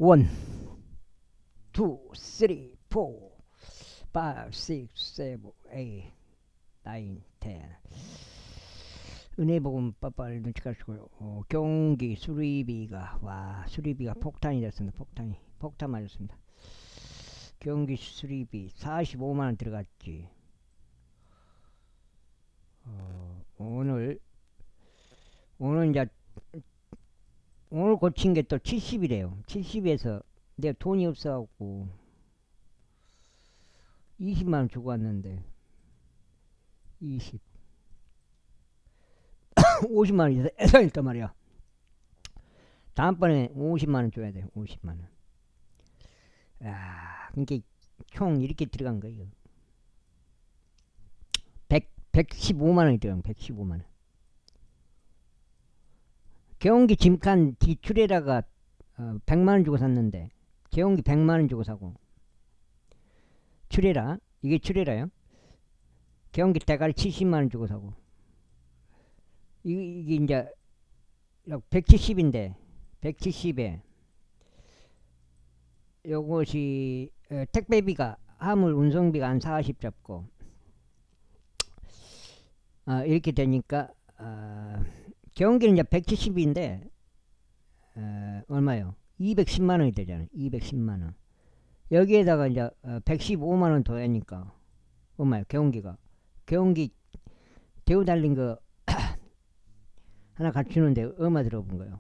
1, 2, 3, 4, 5, 6, 7, 8, 9, 10. 은혜복음 빠빠를 눈치가시고요. 경기 수리비가 수리비가 폭탄이 됐습니다. 폭탄 맞았습니다. 경기 수리비 45만원 들어갔지. 오늘 이제 오늘 고친 게 또 70이래요. 70에서 내가 돈이 없어갖고 20만원 주고 왔는데 50만원이 애서있단 말이야. 다음번에 50만원 줘야 돼. 50만원. 그러니까 총 이렇게 들어간 거예요. 115만원이 들어간 거야. 115만원. 경운기 짐칸 뒤출에다가 100만원 주고 샀는데 경운기 100만원 주고 사고 출에라 이게 출에라요. 경운기 대가리 70만원 주고 사고 이게 이제 170인데 170에 요것이 택배비가 화물 운송비가 한 40 잡고 이렇게 되니까 경운기는 이제 170인데 얼마요? 210만원이 되잖아요. 210만원. 여기에다가 이제 115만원 더 하니까 얼마요? 경운기 대우 달린 거 하나 갖추는데 얼마 들어본 거예요?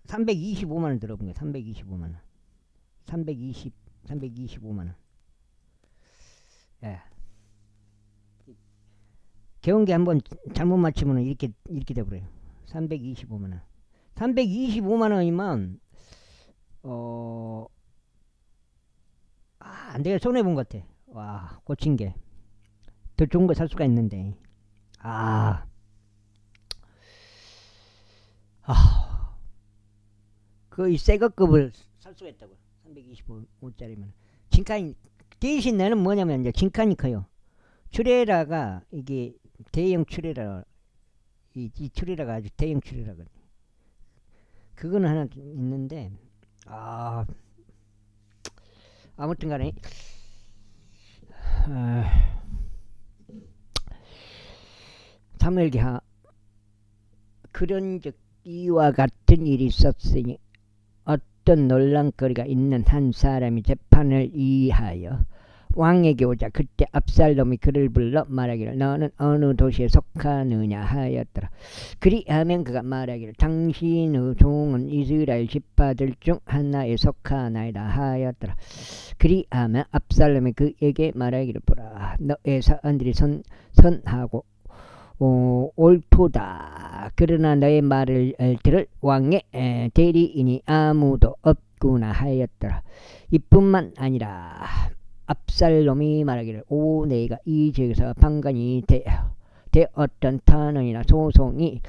325만원 들어본 거예요. 325만원. 325만원. 예. 경운기 한번 잘못 맞추면 이렇게 돼버려요. 325만원. 325만원이면 내가 손해본 것 같아. 와, 고친 게 더 좋은 거 살 수가 있는데 거의 새거급을 살 수가 있다고. 325짜리면 진칸이 대신 나는 뭐냐면 이제 진칸이 커요. 출에라가 이게 대형 출에라, 이 출에라가 아주 대형 출에라거든. 그거는 하나 있는데 아무튼간에 사무엘기하 그런즉 이와 같은 일이 있었으니 어떤 논란거리가 있는 한 사람이 재판을 이하여 왕에게 오자 그때 압살롬이 그를 불러 말하기를 너는 어느 도시에 속하느냐 하였더라. 그리하면 그가 말하기를 당신의 종은 이스라엘 지파들 중 하나에 속하나이다 하였더라. 그리하면 압살롬이 그에게 말하기를 보라 너의 사람들이 선하고 옳도다. 그러나 너의 말을 들을 왕의 대리인이 아무도 없구나 하였더라. 이뿐만 아니라 압살롬이 말하기를 내가 이 지역에서 판관이 되었던 탄원이나 소송이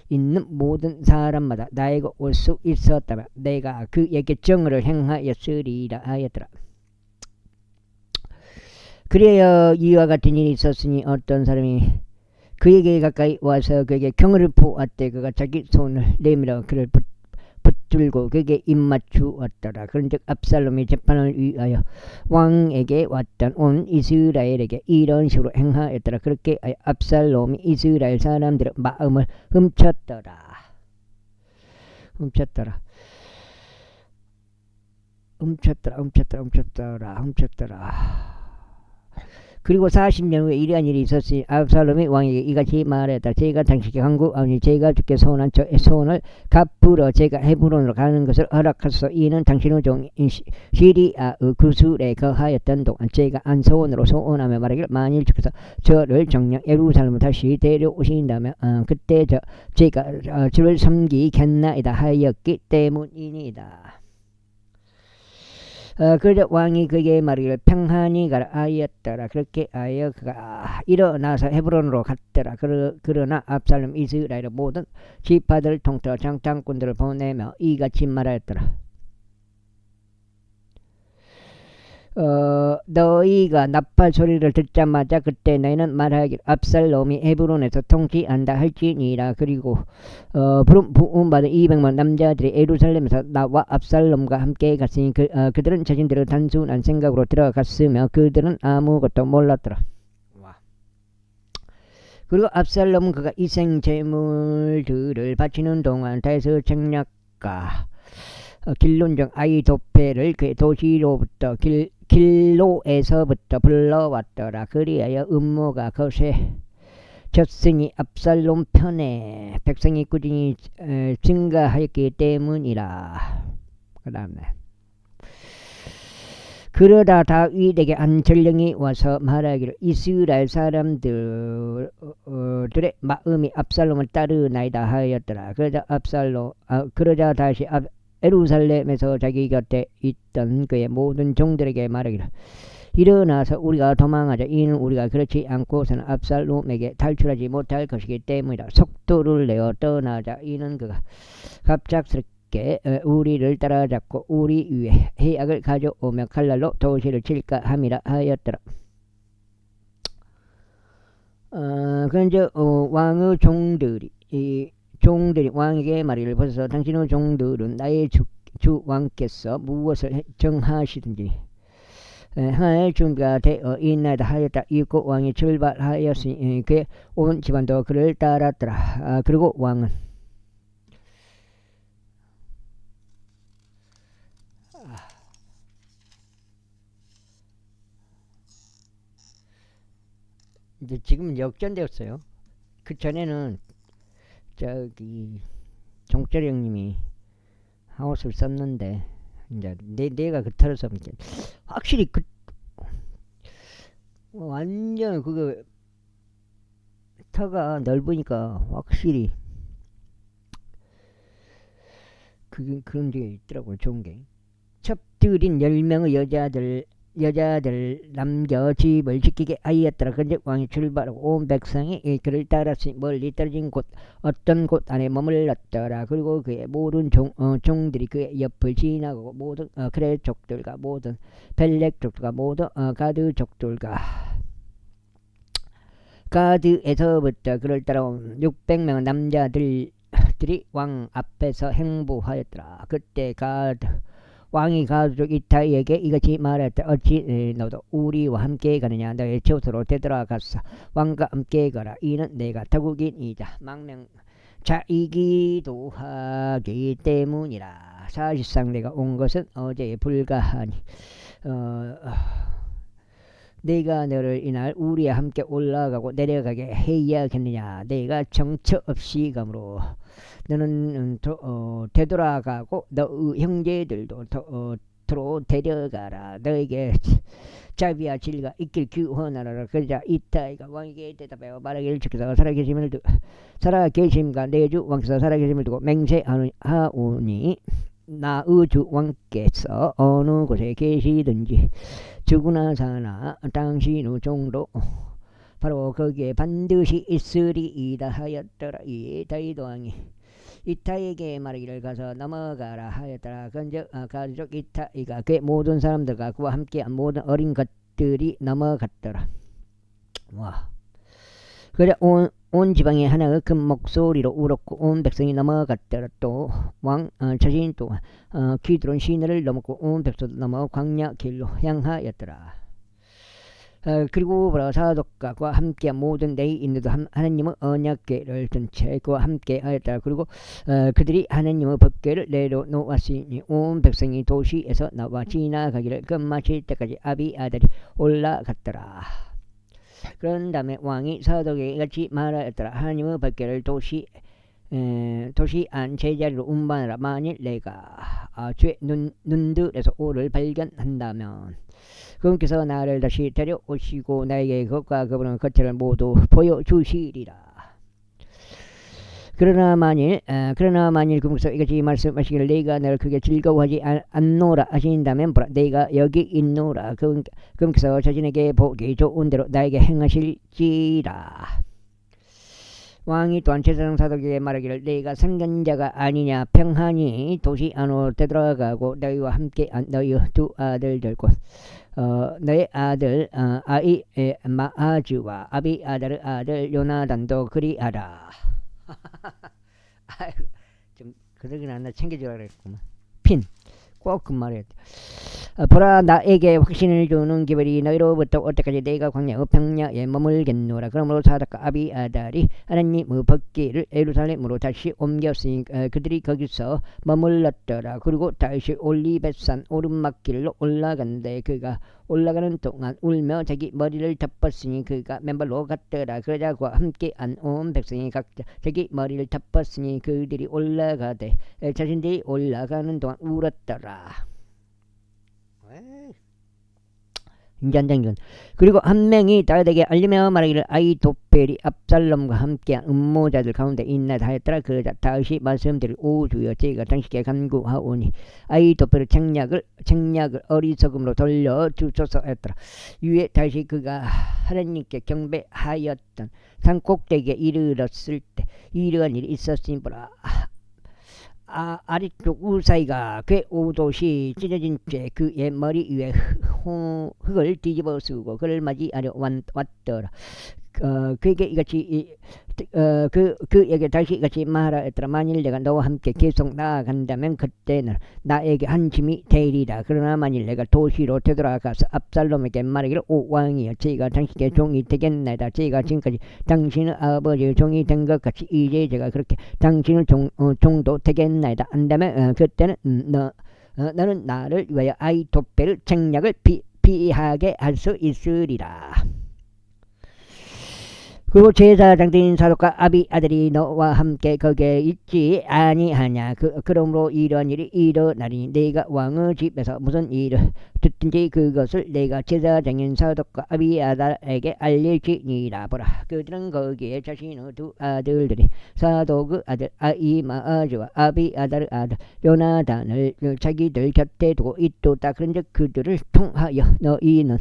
있는 모든 사람마다 나에게 올 수 있었다면 내가 그에게 정의를 행하였으리라 하였더라. 그래야 이와 같은 일이 있었으니 어떤 사람이 그에게 가까이 와서 그에게 경을 보았대. 그가 자기 손을 내밀어 그를 붙들고 그에게 입맞추었더라. 그런즉 압살롬이 재판을 위하여 왕에게 왔던 온 이스라엘에게 이런 식으로 행하였더라. 그렇게 압살롬이 이스라엘 사람들의 마음을 훔쳤더라. 그리고 40년 후에 이러한 일이 있었으니 압살롬이 왕에게 이같이 말했다. 제가 당신께 간구하오니 제가 주께 소원한 저의 소원을 갚으러 제가 헤브론으로 가는 것을 허락하소서. 이는 당신의 종 시리아의 구술에 거하였던 동안 제가 한 소원으로 소원하며 말하기를 만일 주께서 저를 정녕 예루살렘으로 다시 데려오신다면 그때 제가 주를 섬기겠나이다 하였기 때문이니이다. 그래 왕이 그에게 말하기를 평안히 가라 하였더라. 그렇게 하여 그가 일어나서 헤브론으로 갔더라. 그러나 압살롬 이스라엘의 모든 지파들을 통틀어 장장꾼들을 보내며 이같이 말하였더라. 너희가 나팔 소리를 듣자마자 그때 너희는 말하기를 압살롬이 헤브론에서 통치한다 할지니라. 그리고 부음받은 200만 남자들이 예루살렘에서 나와 압살롬과 함께 갔으니 그들은 자신들의 단순한 생각으로 들어갔으며 그들은 아무것도 몰랐더라. 그리고 압살롬은 그가 이생 제물들을 바치는 동안 다에서 책략가 길론정 아이도페를 그의 도시로부터 길로에서부터 불러왔더라. 그리하여 음모가 거세졌으니 압살롬 편에 백성이 꾸준히 증가하였기 때문이라. 그 다음에 그러다 다윗에게 한 전령이 와서 말하기를 이스라엘 사람들의 마음이 압살롬을 따르나이다 하였더라. 그러자 다시 예루살렘에서 자기 곁에 있던 그의 모든 종들에게 말하기를 일어나서 우리가 도망하자. 이는 우리가 그렇지 않고서는 압살롬에게 탈출하지 못할 것이기 때문이다. 속도를 내어 떠나자. 이는 그가 갑작스럽게 우리를 따라잡고 우리 위에 해악을 가져오며 칼날로 도시를 칠까 함이라 하였더라. 그런즉 왕의 종들이 왕에게 말이를 벗어서 당신의 종들은 나의 주 왕께서 무엇을 정하시든지 할 준비가 되어 있나이다 하였다. 이윽고 왕이 출발하였으니 그의 온 집안도 그를 따랐더라. 그리고 왕은 이제 지금 역전되었어요. 그 전에는 저기 종철형님이 하우스를 썼는데 이제 내가 그 털어서 확실히 그 완전 그거 터가 넓으니까 확실히 그런 게 있더라고요. 좋은 게 첩들인 10명의 여자들 남겨 집을 지키게 하였더라. 그런즉 왕이 출발하고 온 백성이 그를 따랐으니 멀리 떨어진 곳 어떤 곳 안에 머물렀더라. 그리고 그의 모든 종들이 그의 옆을 지나가고 모든 그레 족들과 모든 벨렉 족들과 모든 가드 족들과 가드에서부터 그를 따라온 600명 남자들이 왕 앞에서 행보하였더라. 그때 왕이 가족 이타이에게 이같이 말했다. 어찌 너도 우리와 함께 가느냐. 너의 처소로 되돌아가서 왕과 함께 가라. 이는 내가 타국인이자 망명자이기도 하기 때문이라. 사실상 내가 온 것은 어제에 불과하니 내가 너를 이날 우리와 함께 올라가고 내려가게 해야겠느냐. 내가 정처 없이 가므로 너는 되돌아가고 너의 형제들도 도로 데려가라. 너에게 자비와 진리가 있길 기원하라. 그러자 이타이가 왕에게 대답하여 말하기를 주께서 살아계심과 내 주 왕께서 살아계심을 두고 맹세하오니 나의 주 왕께서 어느 곳에 계시든지 죽으나 사나 당신의 종도 바로 거기에 반드시 있으리이다 하였더라. 다윗 왕이 이타이에게 말하기를 가서 넘어가라 하였더라. 그런즉 가족 이타이가 그의 모든 사람들과 그와 함께한 모든 어린 것들이 넘어갔더라. 와. 그래 온 지방에 하나의 큰 목소리로 울었고 온 백성이 넘어갔더라. 또 왕 자신 또한 기드론 시내를 넘었고 온 백성도 넘어 광야 길로 향하였더라. 그리고 사독과 그와 함께한 모든 내 인도도 하나님의 언약궤를 든 채 그와 함께 하였다. 그리고 그들이 하나님의 법궤를 내려놓았으니 온 백성이 도시에서 나와 지나가기를 끝마칠 때까지 아비아들이 올라갔더라. 그런 다음에 왕이 사독에게 같이 말하였더라. 하나님의 법궤를 도시 안 제자리로 운반하라. 만일 내가 주의 눈들에서 오를 발견한다면 그분께서 나를 다시 데려오시고 나에게 그것과 그분의 겉을 모두 보여주시리라. 그러나 만일 그분께서 이같이 말씀하시기를 내가 너를 크게 즐거워하지 않노라 하신다면 보라 내가 여기 있노라. 그분께서 자신에게 보기 좋은 대로 나에게 행하실지라. 왕이 또한 제사장 사독에게 말하기를 내가 상견자가 아니냐 평안히 도시 안으로 되돌아가고 너희와 함께 너희 두 아들들 곧 너의 아들 아이 마아즈와 아비 아달의 아들 요나단도 그리하라. 아이고, 좀 그러긴 않나 챙겨주라 그랬구만. 핀 꼭 그 말이야. 보라 나에게 확신을 주는 기별이 너희로부터 어때까지 내가 광야 평야에 머물겠노라. 그러므로 사독과 아비아달이 하나님의 법궤를 예루살렘으로 다시 옮겼으니 그들이 거기서 머물렀더라. 그리고 다시 올리벳산 오르막길로 올라간대. 그가 올라가는 동안 울며 자기 머리를 덮었으니 그가 맨발로 갔더라. 그러자 그와 함께 온 백성이 각자 자기 머리를 덮었으니 그들이 올라가되 자신들이 올라가는 동안 울었더라. 인간장전. 그리고 한 명이 다윗에게 알리며 말하기를 아히토펠이 압살롬과 함께한 음모자들 가운데 있나이다 하였더라. 그러자 다윗이 말씀드릴 오 주여 저희가 당신께 간구하오니 아히토펠의 책략을 어리석음으로 돌려 주소서 하였더라. 이에 다윗이 그가 하나님께 경배하였던 산 꼭대기에 이르렀을 때 이러한 일이 있었으니 보라. 아래쪽 우사이가 그의 옷옷이 찢어진 채 그의 머리 위에 흙을 뒤집어 쓰고 그를 맞이하려 왔더라. 그에게 이같이 그에게 다시 이같이 말하였더라. 만일 내가 너와 함께 계속 나아간다면 그때는 나에게 한 짐이 되리라. 그러나 만일 내가 도시로 되돌아가서 압살롬에게 말하기를 오 왕이여 저희가 당신께 종이 되겠나이다. 저희가 지금까지 당신의 아버지의 종이 된 것 같이 이제 제가 그렇게 당신의 종도 되겠나이다. 안다면 그때는 너는 나를 위하여 아히토펠의 책략을 피하게 할 수 있으리라. 그리고 제사장들인 사독과 아비아들이 너와 함께 거기에 있지 아니하냐. 그러므로 이러한 일이 일어나리니 내가 왕의 집에서 무슨 일을 듣든지 그것을 내가 제사장인 사독과 아비아들에게 알릴지니라. 보라 그들은 거기에 자신의 두 아들들이 사독의 아들 아히마아즈와 아비아달의 아들 요나단을 자기들 곁에 두고 있도다. 그런즉 그들을 통하여 너희는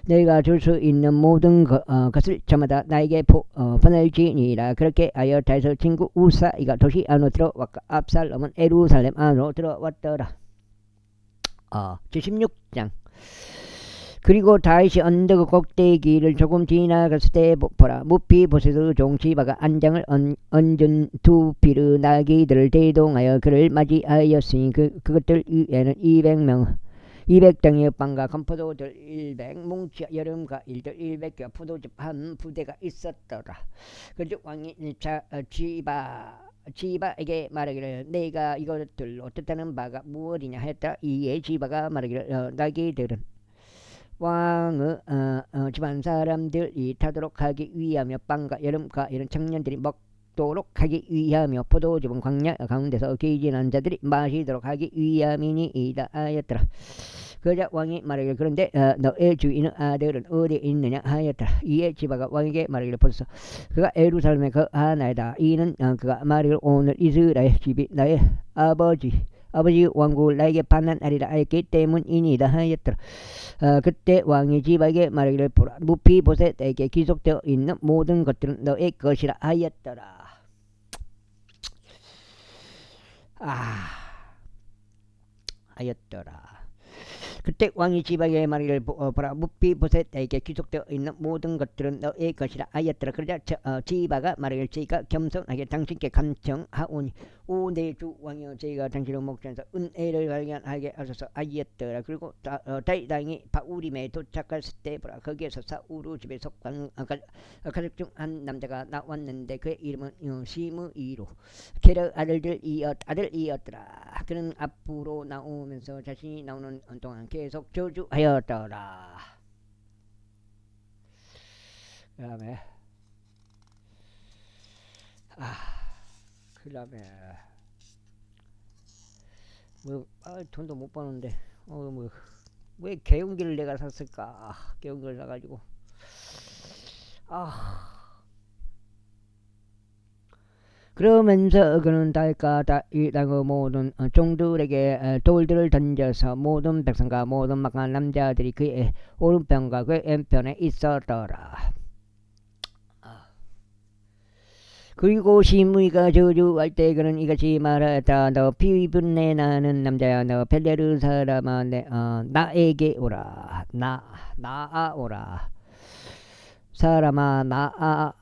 내가 줄 수 있는 모든 것을 저마다 나에게 보낼지니라. 그렇게 하여 다윗의 친구 우사이가 도시 안으로 들어왔고 압살롬은 예루살렘 안으로 들어왔더라. 76장. 그리고 다윗이 언덕 꼭대기를 조금 지나갔을 때 보라 무피보셋의 종 지바가 안장을 얹은 두 피르 나귀들을 대동하여 그를 맞이하였으니 그것들 위에는 200덩이의 빵과 건포도들 100 뭉치와 여름과 일들 100개 포도즙 한 부대가 있었더라. 그런즉 왕이 지바에게 말하기를 내가 이것들로 뜻하는 바가 무엇이냐 했다. 이에 지바가 말하기를 나귀들은 왕의 집안 사람들이 타도록 하기 위하며 빵과 여름과 이런 청년들이 먹도록 하기 위하며 포도즙은 광야 가운데서 기진한 자들이 마시도록 하기 위함이니이다 하였더라. 그러자 왕이 말하기를 그런데 너의 주인의 아들은 어디에 있느냐 하였더라. 이에 지바가 왕에게 말하기를 보소서 그가 예루살렘에 거하나이다. 이는 그가 말하기를 오늘 이스라엘 집이 나의 아버지 왕국을 나에게 반환하리라 하였기 때문이니이다 하였더라. 그때 왕이 지바에게 말하기를 보라 무피보셋에게 기록되어 있는 모든 것들은 너의 것이라 하였더라. 하였더라. 그때 왕이 지바에게 말하기를 보라 무피보셋에게 기록되어 있는 모든 것들은 너의 것이라 하였더라. 그러자 지바가 말하기를 저희가 겸손하게 당신께 간청하오니 오 내 주 왕이여 저희가 당신의 목전에서 은혜를 발견하게 하소서 하였더라. 그리고 다윗 왕이 바우림에 도착했을 때 보라 거기에서 사울의 집에 속한 가족 중 한 남자가 나왔는데 그의 이름은 시므이로 게르 아들이었더라. 그는 앞으로 나오면서 자신이 나오는 동안 계속 저주하였더라. 그 다음에 그 다음에 돈도 못 버는데 왜 개운기를 내가 샀을까. 개운기를 사가지고 그러면서 그는 다윗과 다윗의 모든 종들에게 돌들을 던져서 모든 백성과 모든 막강한 남자들이 그의 오른편과 그의 왼편에 있었더라. 그리고 시므이가 저주할 때 그는 이같이 말하였다. 너 피분내 나는 남자야. 너 벨레르 사람아 나에게 오라. 나아 오라. 사람아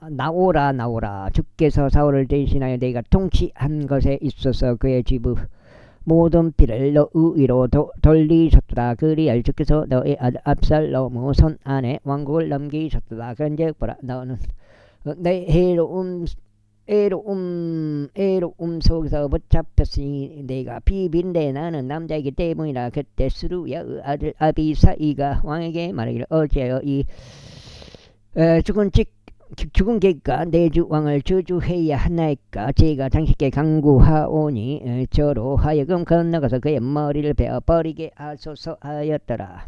나오라 나오라. 주께서 사울을 대신하여 내가 통치한 것에 있어서 그의 집의 모든 피를 너 위로 돌리셨도다. 그리하여 주께서 너의 아들 압살롬의 손 안에 왕국을 넘기셨도다. 그런즉 보라 너는 내 애로움 속에서 붙잡혔으니 내가 비빈데 나는 남자이기 때문이라. 그때 스루야의 아들 아비사이가 왕에게 말하기를 어찌하여 이 죽은 개가 내 주 왕을 저주해야 하나이까. 제가 당신께 강구하오니 저로 하여금 건너가서 그의 머리를 베어버리게 하소서 하였더라.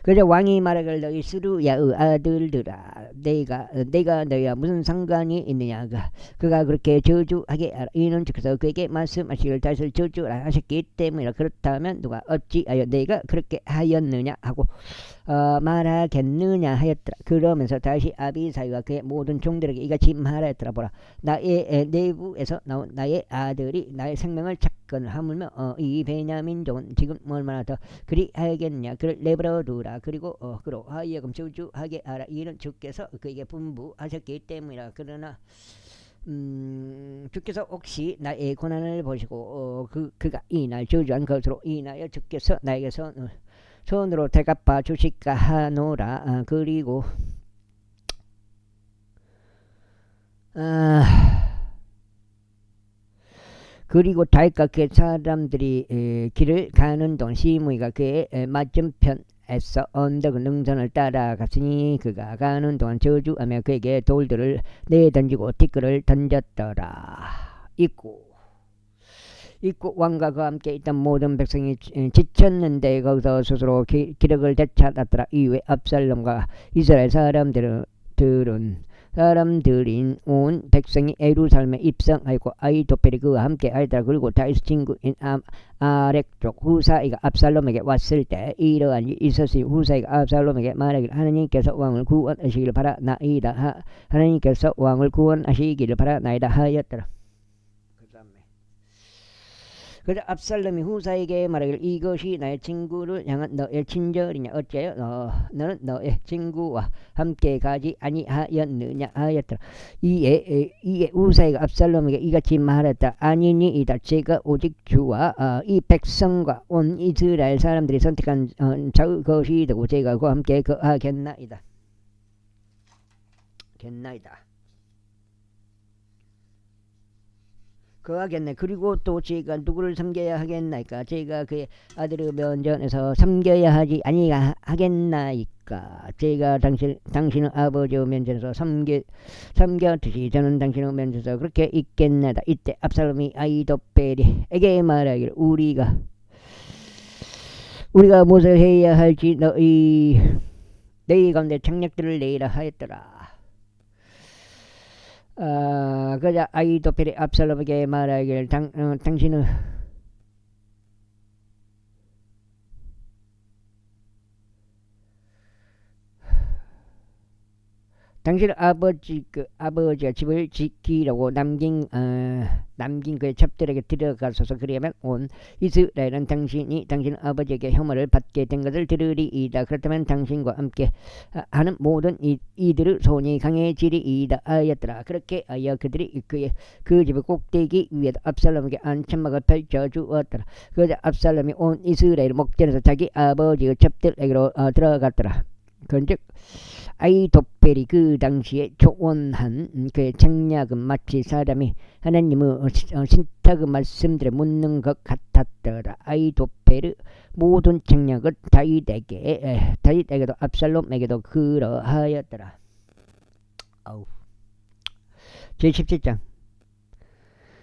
그저 왕이 말하길 너희 스루야의 아들들아 내가 너희와 무슨 상관이 있느냐. 그가 그렇게 저주하게 하라. 이는 주께서 그에게 말씀하시기를 다윗을 저주하라 하셨기 때문이라. 그렇다면 누가 어찌하여 내가 그렇게 하였느냐 하고 말하겠느냐 하였더라. 그러면서 다시 아비사이와 그의 모든 종들에게 이같이 말하였더라. 보라 나의 내부에서 나온 나의 아들이 나의 생명을 찾건을 하물며 이 베냐민족은 지금 얼마나 더 그리하겠냐. 그를 내버려 두라. 그리고 그로 하여금 저주하게 하라. 이는 주께서 그에게 분부하셨기 때문이라. 그러나 주께서 혹시 나의 고난을 보시고 그가 이 날 저주한 것으로 인하여 주께서 나에게 손으로 대갚아 주실까 하노라. 그리고 다윗과 그의 사람들이 길을 가는 동안 시므이가 그의 맞은편에서 언덕 능선을 따라갔으니 그가 가는 동안 저주하며 그에게 돌들을 내던지고 티끌을 던졌더라. 있고 왕과 그와 함께 있던 모든 백성이 지쳤는데 거기서 스스로 기력을 되찾았더라. 이후에 압살롬과 이스라엘 사람들인 온 백성이 예루살렘에 입성하였고 아히토펠이 그와 함께 하였더라. 그리고 다윗 친구인 아렉족 후사이가 압살롬에게 왔을 때 이러한 일이 있었으니 후사이가 압살롬에게 말하기를 하나님께서 왕을 구원하시기를 바라나이다. 하나님께서 왕을 구원하시기를 바라나이다 하였더라. 그래서 압살롬이 후사에게 말하기를 이것이 나의 친구를 향한 너의 친절이냐. 어째요 너는 너의 친구와 함께 가지 아니하였느냐 하였더라. 이에 후사가 압살롬에게 이같이 말했다. 아니니이다. 제가 오직 주와 이 백성과 온 이스라엘 사람들이 선택한 자의 것이 되고 제가 그와 함께 거하겠나이다. 거하겠네. 그리고 또 제가 누구를 섬겨야 하겠나이까. 제가 그의 아들의 면전에서 섬겨야 하지 아니하겠나이까. 제가 당신의 아버지의 면전에서 섬겼듯이 저는 당신의 면전에서 그렇게 있겠나이다. 이때 압살롬이 아히토펠에게 말하기를 우리가 무엇을 해야 할지 너희 가운데 책략들을 내리라 하였더라. 그자 아히토펠이 압살롬에게 말하기를 당신은 아버지가 집을 지키려고 남긴 그의 첩들에게 들어가소서. 그리하면 온 이스라엘은 당신 아버지에게 혐오를 받게 된 것을 들으리이다. 그렇다면 당신과 함께 하는 모든 이들의 손이 강해지리이다 하였더라. 그렇게 하여 그들이 그 집의 꼭대기 위에도 압살롬에게 안천막을 펼쳐주었더라. 그러자 압살롬이 온 이스라엘 목전에서 자기 아버지의 첩들에게로 들어갔더라. 그런즉 아히토펠이 그 당시에 조언한 그의 책략은 마치 사람이 하나님의 신탁의 말씀들에 묻는 것 같았더라. 아히토펠의 모든 책략은 다윗에게도 압살롬에게도 그러하였더라. 제17장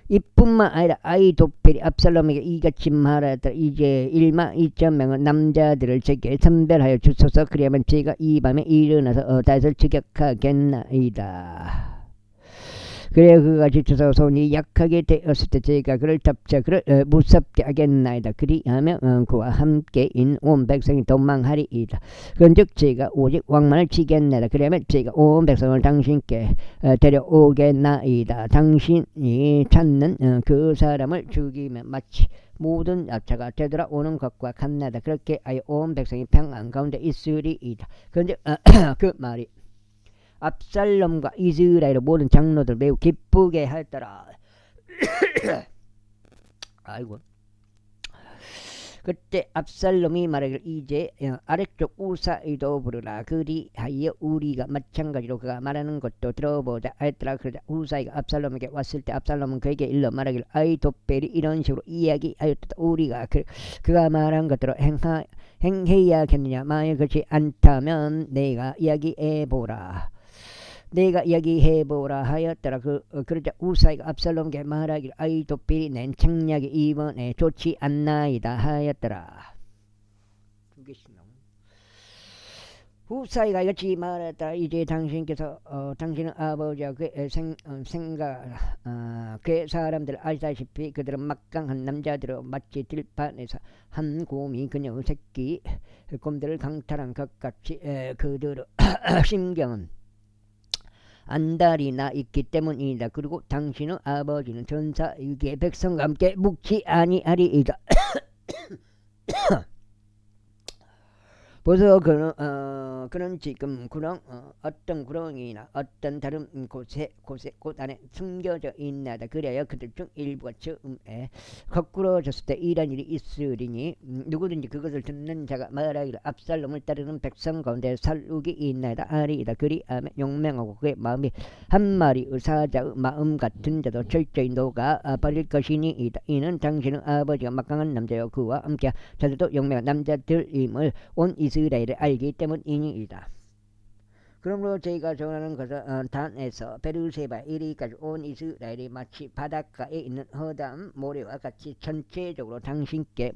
이뿐만 아니라 아히토펠이 압살롬에게 이같이 말하였더라. 이제 1만 2천 명의 남자들을 제게 선별하여 주소서. 그리하면 제가 이 밤에 일어나서 다윗을 추격하겠나이다. 그래 그가 지쳐서 손이 약하게 되었을 때 제가 그를 잡자 그를 무섭게 하겠나이다. 그리하면 그와 함께인 온 백성이 도망하리이다. 그런즉 제가 오직 왕만을 치겠나이다. 그러면 제가 온 백성을 당신께 데려오겠나이다. 당신이 찾는 그 사람을 죽이면 마치 모든 야차가 되돌아오는 것과 같나이다. 그렇게 아예 온 백성이 평안 가운데 있으리이다. 그런데 그 말이 압살롬과 이스라엘의 모든 장로들 매우 기쁘게 하였더라. 아이고. 그때 압살롬이 말하기를 이제 아래쪽 우사이도 부르라. 그리하여 우리가 마찬가지로 그가 말하는 것도 들어보자 하였더라. 그러자 우사이가 압살롬에게 왔을 때 압살롬은 그에게 일러 말하기를 아히토펠이 이런 식으로 이야기하였다. 우리가 그가 말한 것대로 행해야겠느냐. 만약 그렇지 않다면 내가 이야기해보라. 내가 이야기해보라 하였더라. 그러자 우사이가 압살롬에게 말하기를 아히토펠이 낸 책략이 이번에 좋지 않나이다 하였더라. 두 개씩 나오네. 우사이가 이같이 말했더라. 이제 당신께서 당신은 아버지와 그의 그의 사람들 아시다시피 그들은 막강한 남자들로 마치 들판에서 한 곰이 그녀의 새끼 곰들을 강탈한 것 같이 그들의 심경은 안달이 나 있기 때문이다. 그리고 당신의 아버지는 전사 유기의 백성과 함께 묵지 아니하리이다. 벌써 그는 지금 구렁 어떤 구렁이나 어떤 다른 곳에 곳 안에 숨겨져 있나다. 그래야 그들 중 일부가 처음에 거꾸러졌을 때 이런 일이 있으리니 누구든지 그것을 듣는 자가 말하기를 압살롬을 따르는 백성 가운데 살육이 있나이다 하리이다. 그리하면 용맹하고 그의 마음이 한 마리의 사자의 마음 같은 자도 철저히 녹아 버릴 것이니이다. 이는 당신의 아버지가 막강한 남자요 그와 함께 자들도 용맹한 남자들임을 온 이스라엘을 알기 때문이니이다. 그러므로 저희가 전하는 것은 단에서 베르세바 이리까지 온 이스라엘이 마치 바닷가에 있는 허담 모래와 같이 전체적으로 당신께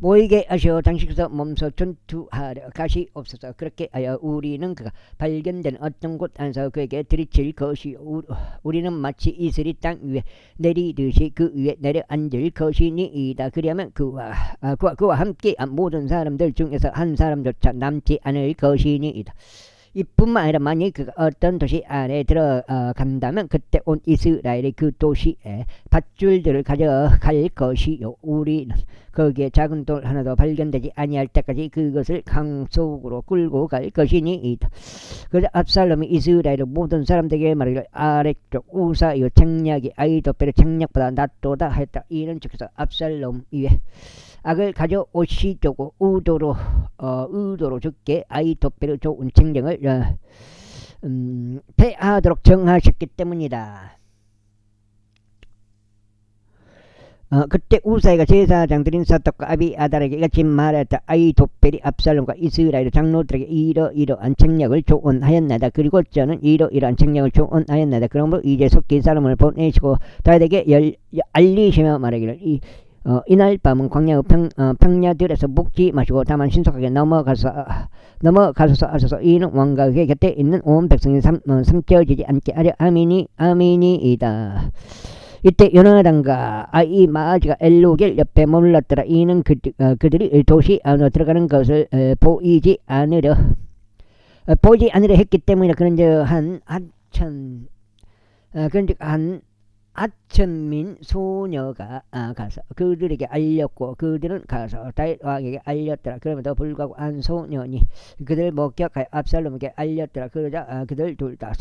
모이게 하시어 당신께서 몸소 전투하려 가시 없어서 그렇게 하여 우리는 그가 발견된 어떤 곳 안에서 그에게 들이칠 것이요 우리는 마치 이슬이 땅 위에 내리듯이 그 위에 내려앉을 것이니이다. 그리하면 그와 함께 모든 사람들 중에서 한 사람조차 남지 않을 것이니이다. 이뿐만 아니라 만약 그가 어떤 도시 안에 들어간다면 그때 온 이스라엘이 그 도시에 밧줄들을 가져갈 것이요 우리는 거기에 작은 돌 하나도 발견되지 아니할 때까지 그것을 강 속으로 끌고 갈 것이니이다. 그래서 압살롬이 이스라엘의 모든 사람들에게 말하기를 아래쪽 우사의 책략이 아히토펠의 책략보다 낫도다 하였다. 이는 즉해서 압살롬 위에 악을 가져오시려고 의도로 죽게 아히토펠의 좋은 책략을 패하도록 정하셨기 때문이다. 그때 우사이가 제사장들인 사독과 아비아달에게 이같이 말했다. 아히토펠이 압살롬과 이스라엘 장로들에게 이러이러한 책략을 조언하였나이다. 그리고 저는 이러이러한 책략을 조언하였나이다. 그러므로 이제 속히 사람을 보내시고 다윗에게 알리시며 말하기를 이날 밤은 광야의 평야들에서 묵지 마시고 다만 신속하게 넘어가서 하소서. 이는 왕과 그의 곁에 있는 온 백성이 삼켜지지 않게 하려 아미니이다. 이때 요나단과 아히마아스가 엘로겔 옆에 머물렀더라. 이는 그들이 도시 안으로 들어가는 것을 보지 않으려 했기 때문이라. 그런즉 한 아천민 소녀가 가서 그들에게 알렸고 그들은 가서 다윗 왕에게 알렸더라. 그럼에도 불구하고 한 소년이 그들을 목격하여 압살롬에게 알렸더라. 그러자 그들 둘 다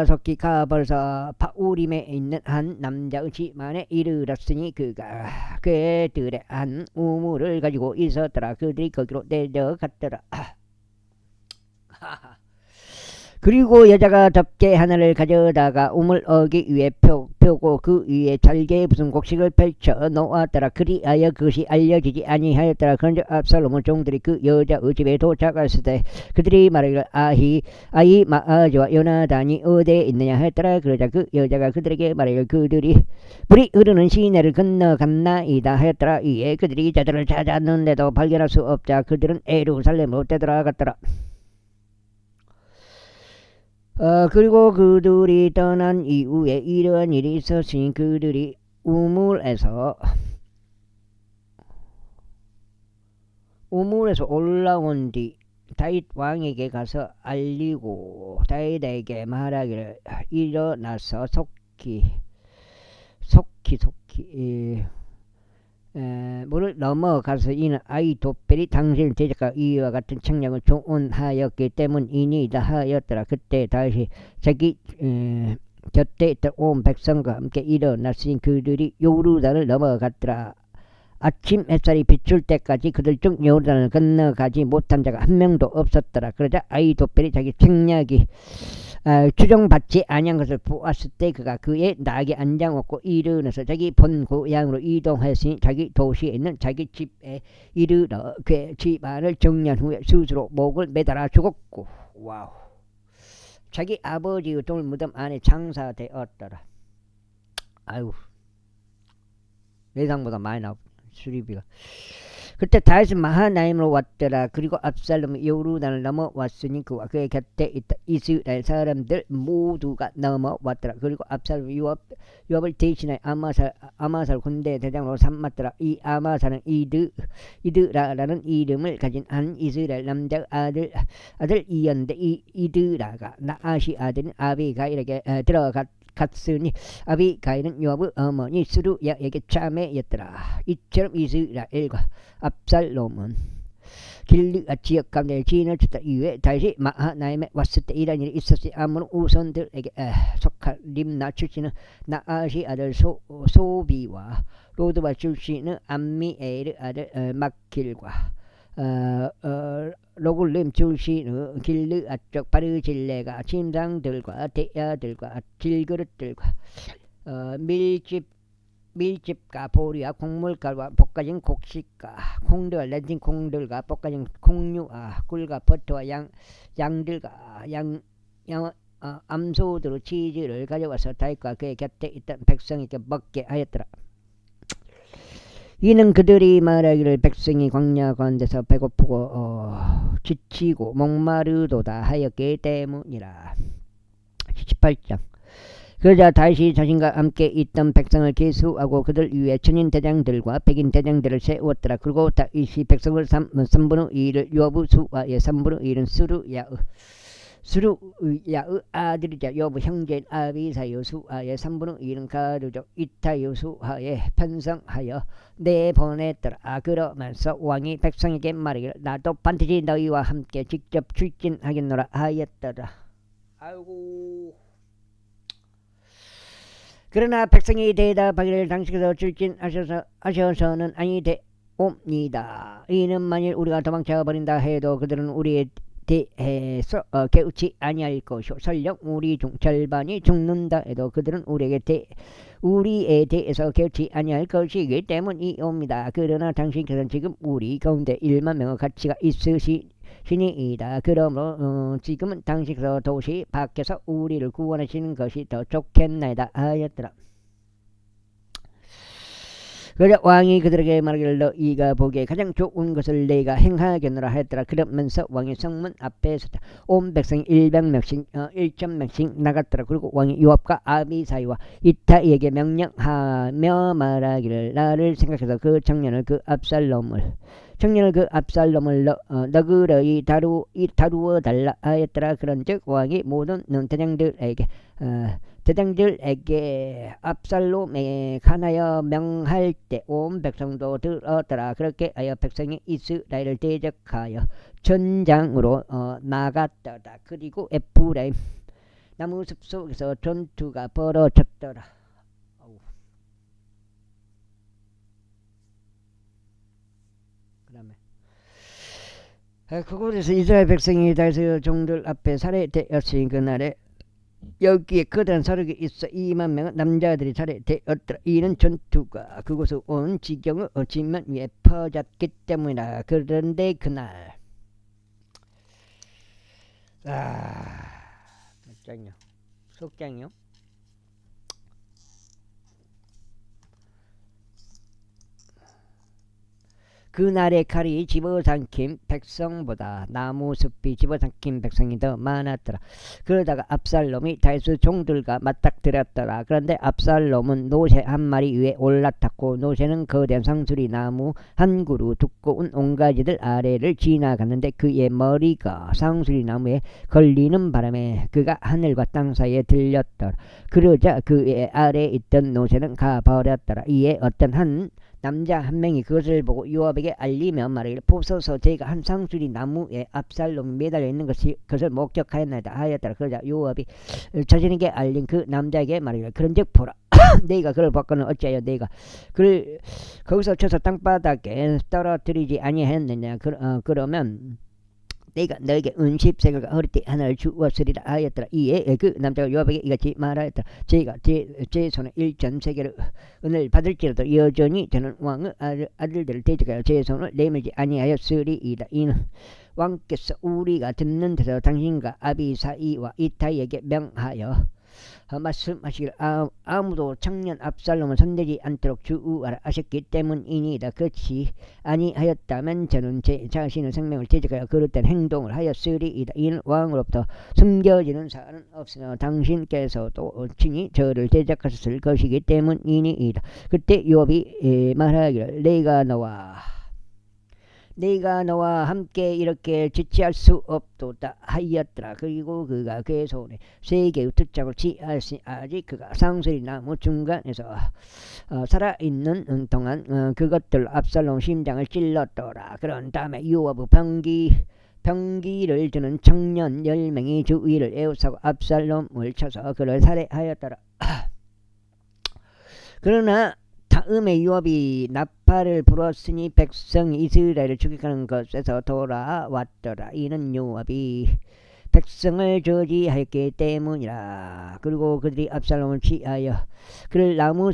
속히 가버려서 바우림에 있는 한 남자의 집안에 이르렀으니 그가 그들의 한 우물을 가지고 있었더라. 그들이 거기로 내려갔더라. 그리고 여자가 덮개 하나를 가져다가 우물 어기 위에 펴고 그 위에 잘게 무슨 곡식을 펼쳐 놓았더라. 그리하여 그것이 알려지지 아니하였더라. 그런즉 압살롬은 종들이 그 여자의 집에 도착했을 때 그들이 말하기를 아히 마아지와 요나단이 어디에 있느냐 하였더라. 그러자 그 여자가 그들에게 말하기를 그들이 물이 흐르는 시내를 건너갔나이다 하였더라. 이에 그들이 저들을 찾았는데도 발견할 수 없자 그들은 예루살렘으로 되돌아갔더라. 그리고 그들이 떠난 이후에 이러한 일이 있었으니 그들이 우물에서 올라온 뒤 다윗 왕에게 가서 알리고 다윗에게 말하기를 일어나서 속히 물을 넘어가서 이는 아히토펠이 당신을 대적하여 이와 같은 책략을 조언하였기 때문이니이다 하였더라. 그때 다시 자기 곁에 있던 온 백성과 함께 일어났으니 그들이 요르단을 넘어갔더라. 아침 햇살이 비출 때까지 그들 중 요르단을 건너가지 못한 자가 한 명도 없었더라. 그러자 아히토펠이 자기 책략이 추정받지 아니한 것을 보았을 때 그가 그의 낙에 앉아먹고 일어나서 자기 본 고향으로 이동했으니 자기 도시에 있는 자기 집에 이르러 그 집안을 정리한 후에 스스로 목을 매달아 죽었고 와우. 자기 아버지의 돌무덤 안에 장사되었더라. 아유 예상보다 많이 나오고 수리비가. 그때 다윗은 마하나임으로 왔더라. 그리고 압살롬이 요르단을 넘어왔으니 그와 그의 곁에 있던 이스라엘 사람들 모두가 넘어왔더라. 그리고 압살롬이 요압을 대신하여 아마살 군대 대장으로 삼았더라. 이 아마살은 이드라라는 이름을 가진 한 이스라엘 남자 아들이었는데 이 이드라가 나아시 아들인 아비가일에게 들어갔으니 아비가일은 요압의 어머니 스루야에게 자매였더라. 이처럼 이스라엘과 압살롬은 길르앗 지역 가운데 진을 쳤다. 이후에 다시 마하나임에 왔을 때 이런 일이 있었으니 아몬 우선들에게 속한 림나 출신은 나아시 아들 소비와 로드바 출신은 암미에르 아들 막길과 로굴림 출신의 길르앗 쪽 바르질레가 침상들과 대야들과 질그릇들과 밀집과 보리와 곡물가루와 볶아진 곡식과 콩들 렌진 콩들과 볶아진 콩류와 꿀과 버터와 양들과 암소들의 치즈를 가져와서 다윗과 그의 곁에 있던 백성에게 먹게 하였더라. 이는 그들이 말하기를 백성이 광야 가운데서 배고프고 지치고 목마르도다 하였기 때문이라. 18장. 그러자 다윗이 자신과 함께 있던 백성을 계수하고 그들 위에 천인 대장들과 백인 대장들을 세웠더라. 그리고 다윗이 백성을 3분의 2를 요압의 수하에 3분의 1은 스루야의 아들이자 요압의 형제인 아비사의 수하에 3분의 1은 가르족 이타의 수하에 편성하여 내보냈더라. 그러면서 왕이 백성에게 말하기를 나도 반드시 너희와 함께 직접 출진하겠노라 하였더라. 아이고. 그러나 백성이 대답하기를 당신께서 출진하셔서는 아니되옵니다. 이는 만일 우리가 도망쳐 버린다 해도 그들은 우리에 대해서 깨우치 아니할 것이요 설령 우리 중 절반이 죽는다 해도 그들은 우리에 대해서 깨우치 아니할 것이기 때문이옵니다. 그러나 당신께서는 지금 우리 가운데 1만 명의 가치가 있으시니이다. 그러므로 지금은 당신께서 도시 밖에서 우리를 구원하시는 것이 더 좋겠나이다 하였더라. 그러자 왕이 그들에게 말하기를 너희가 보기에 가장 좋은 것을 내가 행하겠노라 하였더라. 그러면서 왕이 성문 앞에 섰다. 온 백성이 1,000명씩 나갔더라. 그리고 왕이 요압과 아비사이와 이타이에게 명령하며 말하기를 나를 생각해서 그 청년을 그 압살롬을 너그러이 다루어 달라 하였더라. 그런즉 왕이 모든 대장들에게 압살롬에 관하여 명할 때 온 백성도 들었더라. 그렇게 하여 백성이 이스라엘을 대적하여 전장으로 나갔더라. 그리고 에프라임 나무 숲속에서 전투가 벌어졌더라. 그 다음에 그곳에서 이스라엘 백성이 다윗의 종들 앞에 살해되었으니 그날에 여기에 거대한 사륙이 있어 2만 명의 남자들이 살해되었더라. 이는 전투가 그곳에 온 지경의 지면 위에 퍼졌기 때문이라. 그런데 그날 속장요 속장요 그날의 칼이 집어삼킨 백성보다 나무숲이 집어삼킨 백성이 더 많았더라. 그러다가 압살롬이 다윗의 종들과 맞닥뜨렸더라. 그런데 압살롬은 노새 한 마리 위에 올라탔고 노새는 거대한 상수리 나무 한 그루 두꺼운 옹가지들 아래를 지나갔는데 그의 머리가 상수리 나무에 걸리는 바람에 그가 하늘과 땅 사이에 들렸더라. 그러자 그의 아래에 있던 노새는 가버렸더라. 이에 어떤 한 남자 한 명이 그것을 보고 요압에게 알리며 말하기를 보소서 제가 한 상수리 나무에 압살롬이 매달려 있는 것을 목격하였나이다 하였더라. 그러자 요압이 자신에게 알린 그 남자에게 말하기를 그런즉 보라 내가 그를 봤거늘 어찌하여 내가 그를 거기서 쳐서 땅바닥에 떨어뜨리지 아니하였느냐. 그러면 내가 너에게 은십세겔과 허리띠 하나를 주었으리라 하였더라. 이에 그 남자가 요압에게 이같이 말하였더라. 제가 제 손에 1,000세겔의 은을 받을지라도 여전히 저는 왕의 아들들을 대적하여 제 손을 내밀지 아니하였으리이다. 이는 왕께서 우리가 듣는 데서 당신과 아비사이와 이타이에게 명하여 말씀하시기를 아무도 청년 압살롬을 손대지 않도록 주의하라 하셨기 때문이니이다. 그렇지 아니하였다면 저는 제 자신의 생명을 대적하여 그릇된 행동을 하였으리이다. 이는 왕으로부터 숨겨지는 사안은 없으나 당신께서도 친히 저를 대적하셨을 것이기 때문이니이다. 그때 요압이 말하기를 내가 너와 함께 이렇게 지체할 수 없도다 하였더라. 그리고 그가 그의 손에 3개의 투짝을 취하였으니 아직 그가 상수리 나무 중간에서 살아있는 동안 그것들로 압살롬 심장을 찔렀더라. 그런 다음에 요압의 병기를 드는 청년 10명이 주위를 에워싸고 압살롬을 쳐서 그를 살해하였더라. 그러나 다음에 요압이 나팔을 불었으니 백성이 이스라엘을 추격하는 것에서 돌아왔더라. 이는 요압이 백성을 저지하였기 때문이라. 그리고 그들이 압살롬을 취하여 그를 나무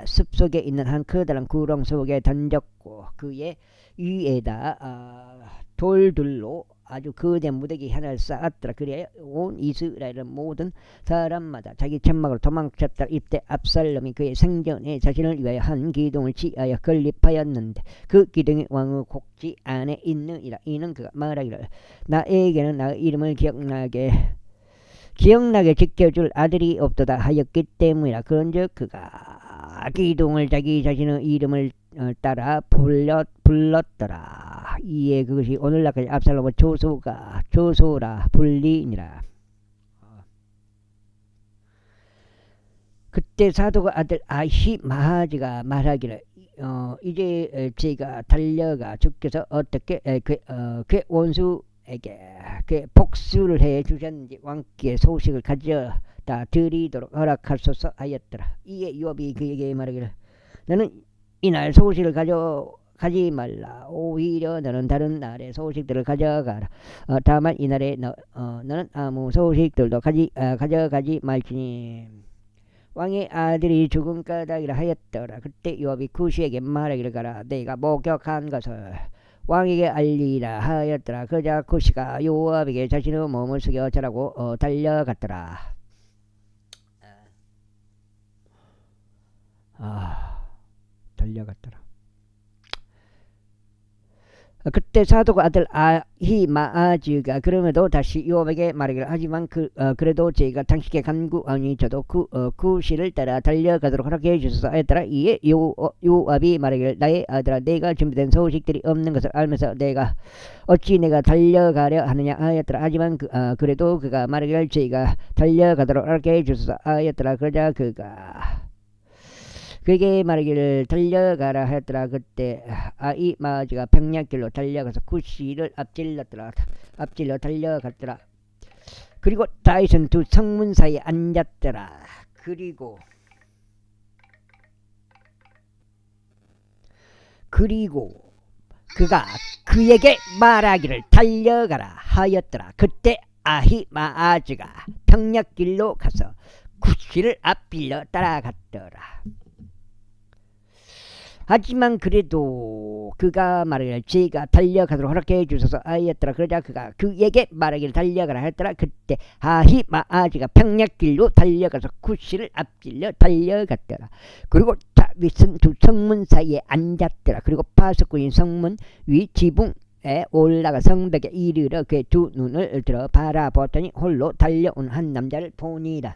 숲속에 있는 한 커다란 구렁 속에 던졌고 그의 위에다 돌들로 아주 거대한 무더기 하나를 쌓았더라. 그래야 온 이스라엘은 모든 사람마다 자기 천막으로 도망쳤다. 이때 압살롬이 그의 생전에 자신을 위하여 한 기둥을 취하여 건립하였는데 그 기둥이 왕의 곡지 안에 있느니라. 이는 그가 말하기를 나에게는 나의 이름을 기억나게 지켜줄 아들이 없도다 하였기 때문이라. 그런즉 그가 기둥을 자기 자신의 이름을 따라 불렀더라. 이에 그것이 오늘날까지 압살롬의 조소라 불리니라. 그때 사도가 아들 아히마아즈가 말하기를 이제 제가 달려가 주께서 어떻게 그 원수에게 그 복수를 해 주셨는지 왕께 소식을 가져다 드리도록 허락하소서 하였더라. 이에 요압이 그에게 말하기를 너는 이날 소식을 가지 말라. 오히려 너는 다른 날의 소식들을 가져가라. 다만 이날에 너는 아무 소식들도 가져가지 말지니 왕의 아들이 죽은 까닭이라 하였더라. 그때 요압이 쿠시에게 말하기를 가라. 내가 목격한 것을 왕에게 알리라 하였더라. 그러자 쿠시가 요압에게 자신의 몸을 숙여 절하고 달려갔더라. 달려갔더라. 그때 사도가 아들 아히마아즈가 그럼에도 다시 요압에게 말하기를 하지만 그래도 제가 당신께 간구하니 저도 쿠시를 따라 달려가도록 허락해 주소서 하였더라. 이에 요압이 말하기를 나의 아들아 내가 준비된 소식들이 없는 것을 알면서 어찌 내가 달려가려 하느냐 하였더라. 하지만 그래도 그가 말하기를 제가 달려가도록 허락해 주소서 하였더라. 그러자 그에게 말하기를 달려가라 하였더라. 그때 아히마아즈가 병약길로 달려가서 쿠시를 앞질러 달려갔더라. 그리고 다윗은 두 성문 사이에 앉았더라. 그리고 그가 그에게 말하기를 달려가라 하였더라. 그때 아히마아즈가 평야길로 가서 쿠시를 앞빌려 따라갔더라. 하지만 그래도 그가 말하기를 제가 달려가도록 허락해 주소서 하였더라. 그러자 그가 그에게 말하기를 달려가라 하였더라. 그때 아히마아즈가 평야길로 달려가서 쿠시를 앞질러 달려갔더라. 그리고 다윗은 두 성문 사이에 앉았더라. 그리고 파수꾼이 성문 위 지붕에 올라가 성벽에 이르러 그의 두 눈을 들어 바라보더니 홀로 달려온 한 남자를 보니라.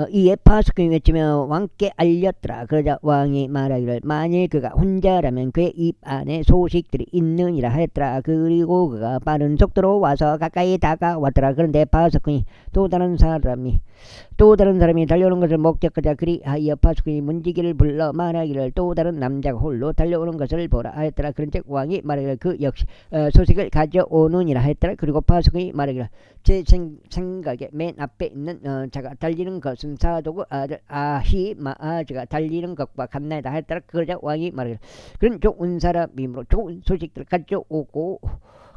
이에 파수꾼이 외치며 왕께 알렸더라. 그러자 왕이 말하기를 만일 그가 혼자라면 그의 입 안에 소식들이 있느니라 하였더라. 그리고 그가 빠른 속도로 와서 가까이 다가왔더라. 그런데 파수꾼이 또 다른 사람이 달려오는 것을 목격하자. 그리하여 파수꾼이 문지기를 불러 말하기를 또 다른 남자가 홀로 달려오는 것을 보라 하였더라. 그런즉 왕이 말하기를 그 역시 소식을 가져오느니라 하였더라. 그리고 파수꾼이 말하기를 제 생각에 맨 앞에 있는 자가 달리는 것은 사도구 아들 아히마아즈가 달리는 것과 같나이다 하였더라. 그러자 왕이 말하기를 그런 좋은 사람이므로 좋은 소식들을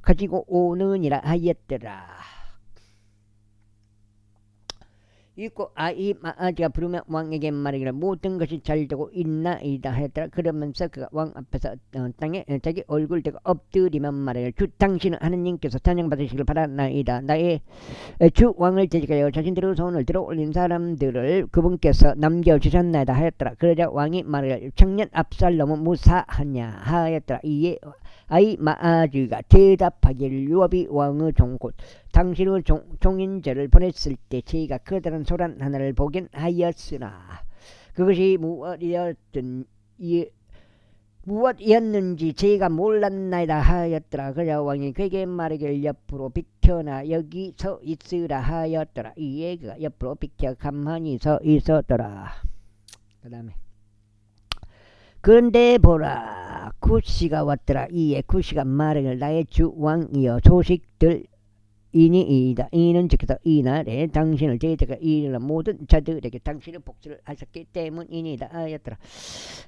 가지고 오느니라 하였더라. 있고 아히마아즈가 부르며 왕에게 말하기를 모든 것이 잘되고 있나이다 하였더라. 그러면서 그가 왕 앞에서 땅에 자기 얼굴 대고 엎드리며 말하기를 주 당신은 하느님께서 찬양받으시길 바라나이다. 나의 주 왕을 대적하여 자신들의 손을 들어 올린 사람들을 그분께서 남겨주셨나이다 하였더라. 그러자 왕이 말하기를 청년 압살롬은 무사하냐 하였더라. 이에 아히마아즈가 대답하기를 요압이 왕의 종곧 당신의 종인들을 보냈을 때 제가 커다란 소란 하나를 보긴 하였으나 그것이 무엇이었는지 제가 몰랐나이다 하였더라. 그러자 왕이 그에게 말하기를 옆으로 비켜나 여기 서 있으라 하였더라. 이에 그가 옆으로 비켜 가만히 서 있었더라. 그 다음에 그런데 보라 쿠시가 왔더라. 이에 쿠시가 말하기를 나의 주 왕이여 소식들 이니이다. 이는 즉해서 이날에 당신을 대적하여 이르는 모든 자들에게 당신의 복수를 하셨기 때문이니이다 하였더라.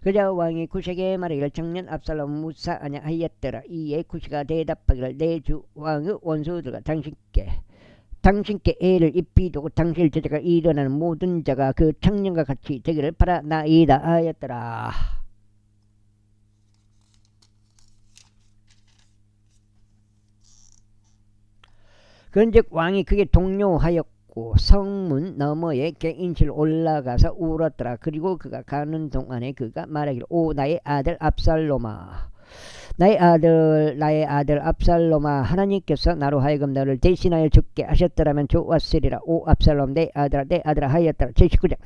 그자 왕이 쿠시에게 말하기를 청년 압살롬 무사하냐 하였더라. 이에 쿠시가 대답하기를 내 주 왕의 원수들과 당신께 애를 입히두고 당신을 대적하여 일어나는 모든 자가 그 청년과 같이 되기를 바라나이다 하였더라. 그런즉 왕이 그게 동요하였고 성문 너머에 개인실 올라가서 울었더라. 그리고 그가 가는 동안에 그가 말하기를 오 나의 아들 압살롬아 나의 아들 압살롬아 하나님께서 나로 하여금 너를 대신하여 죽게 하셨더라면 좋았으리라. 오 압살롬 내 아들아 하였더라. 제19장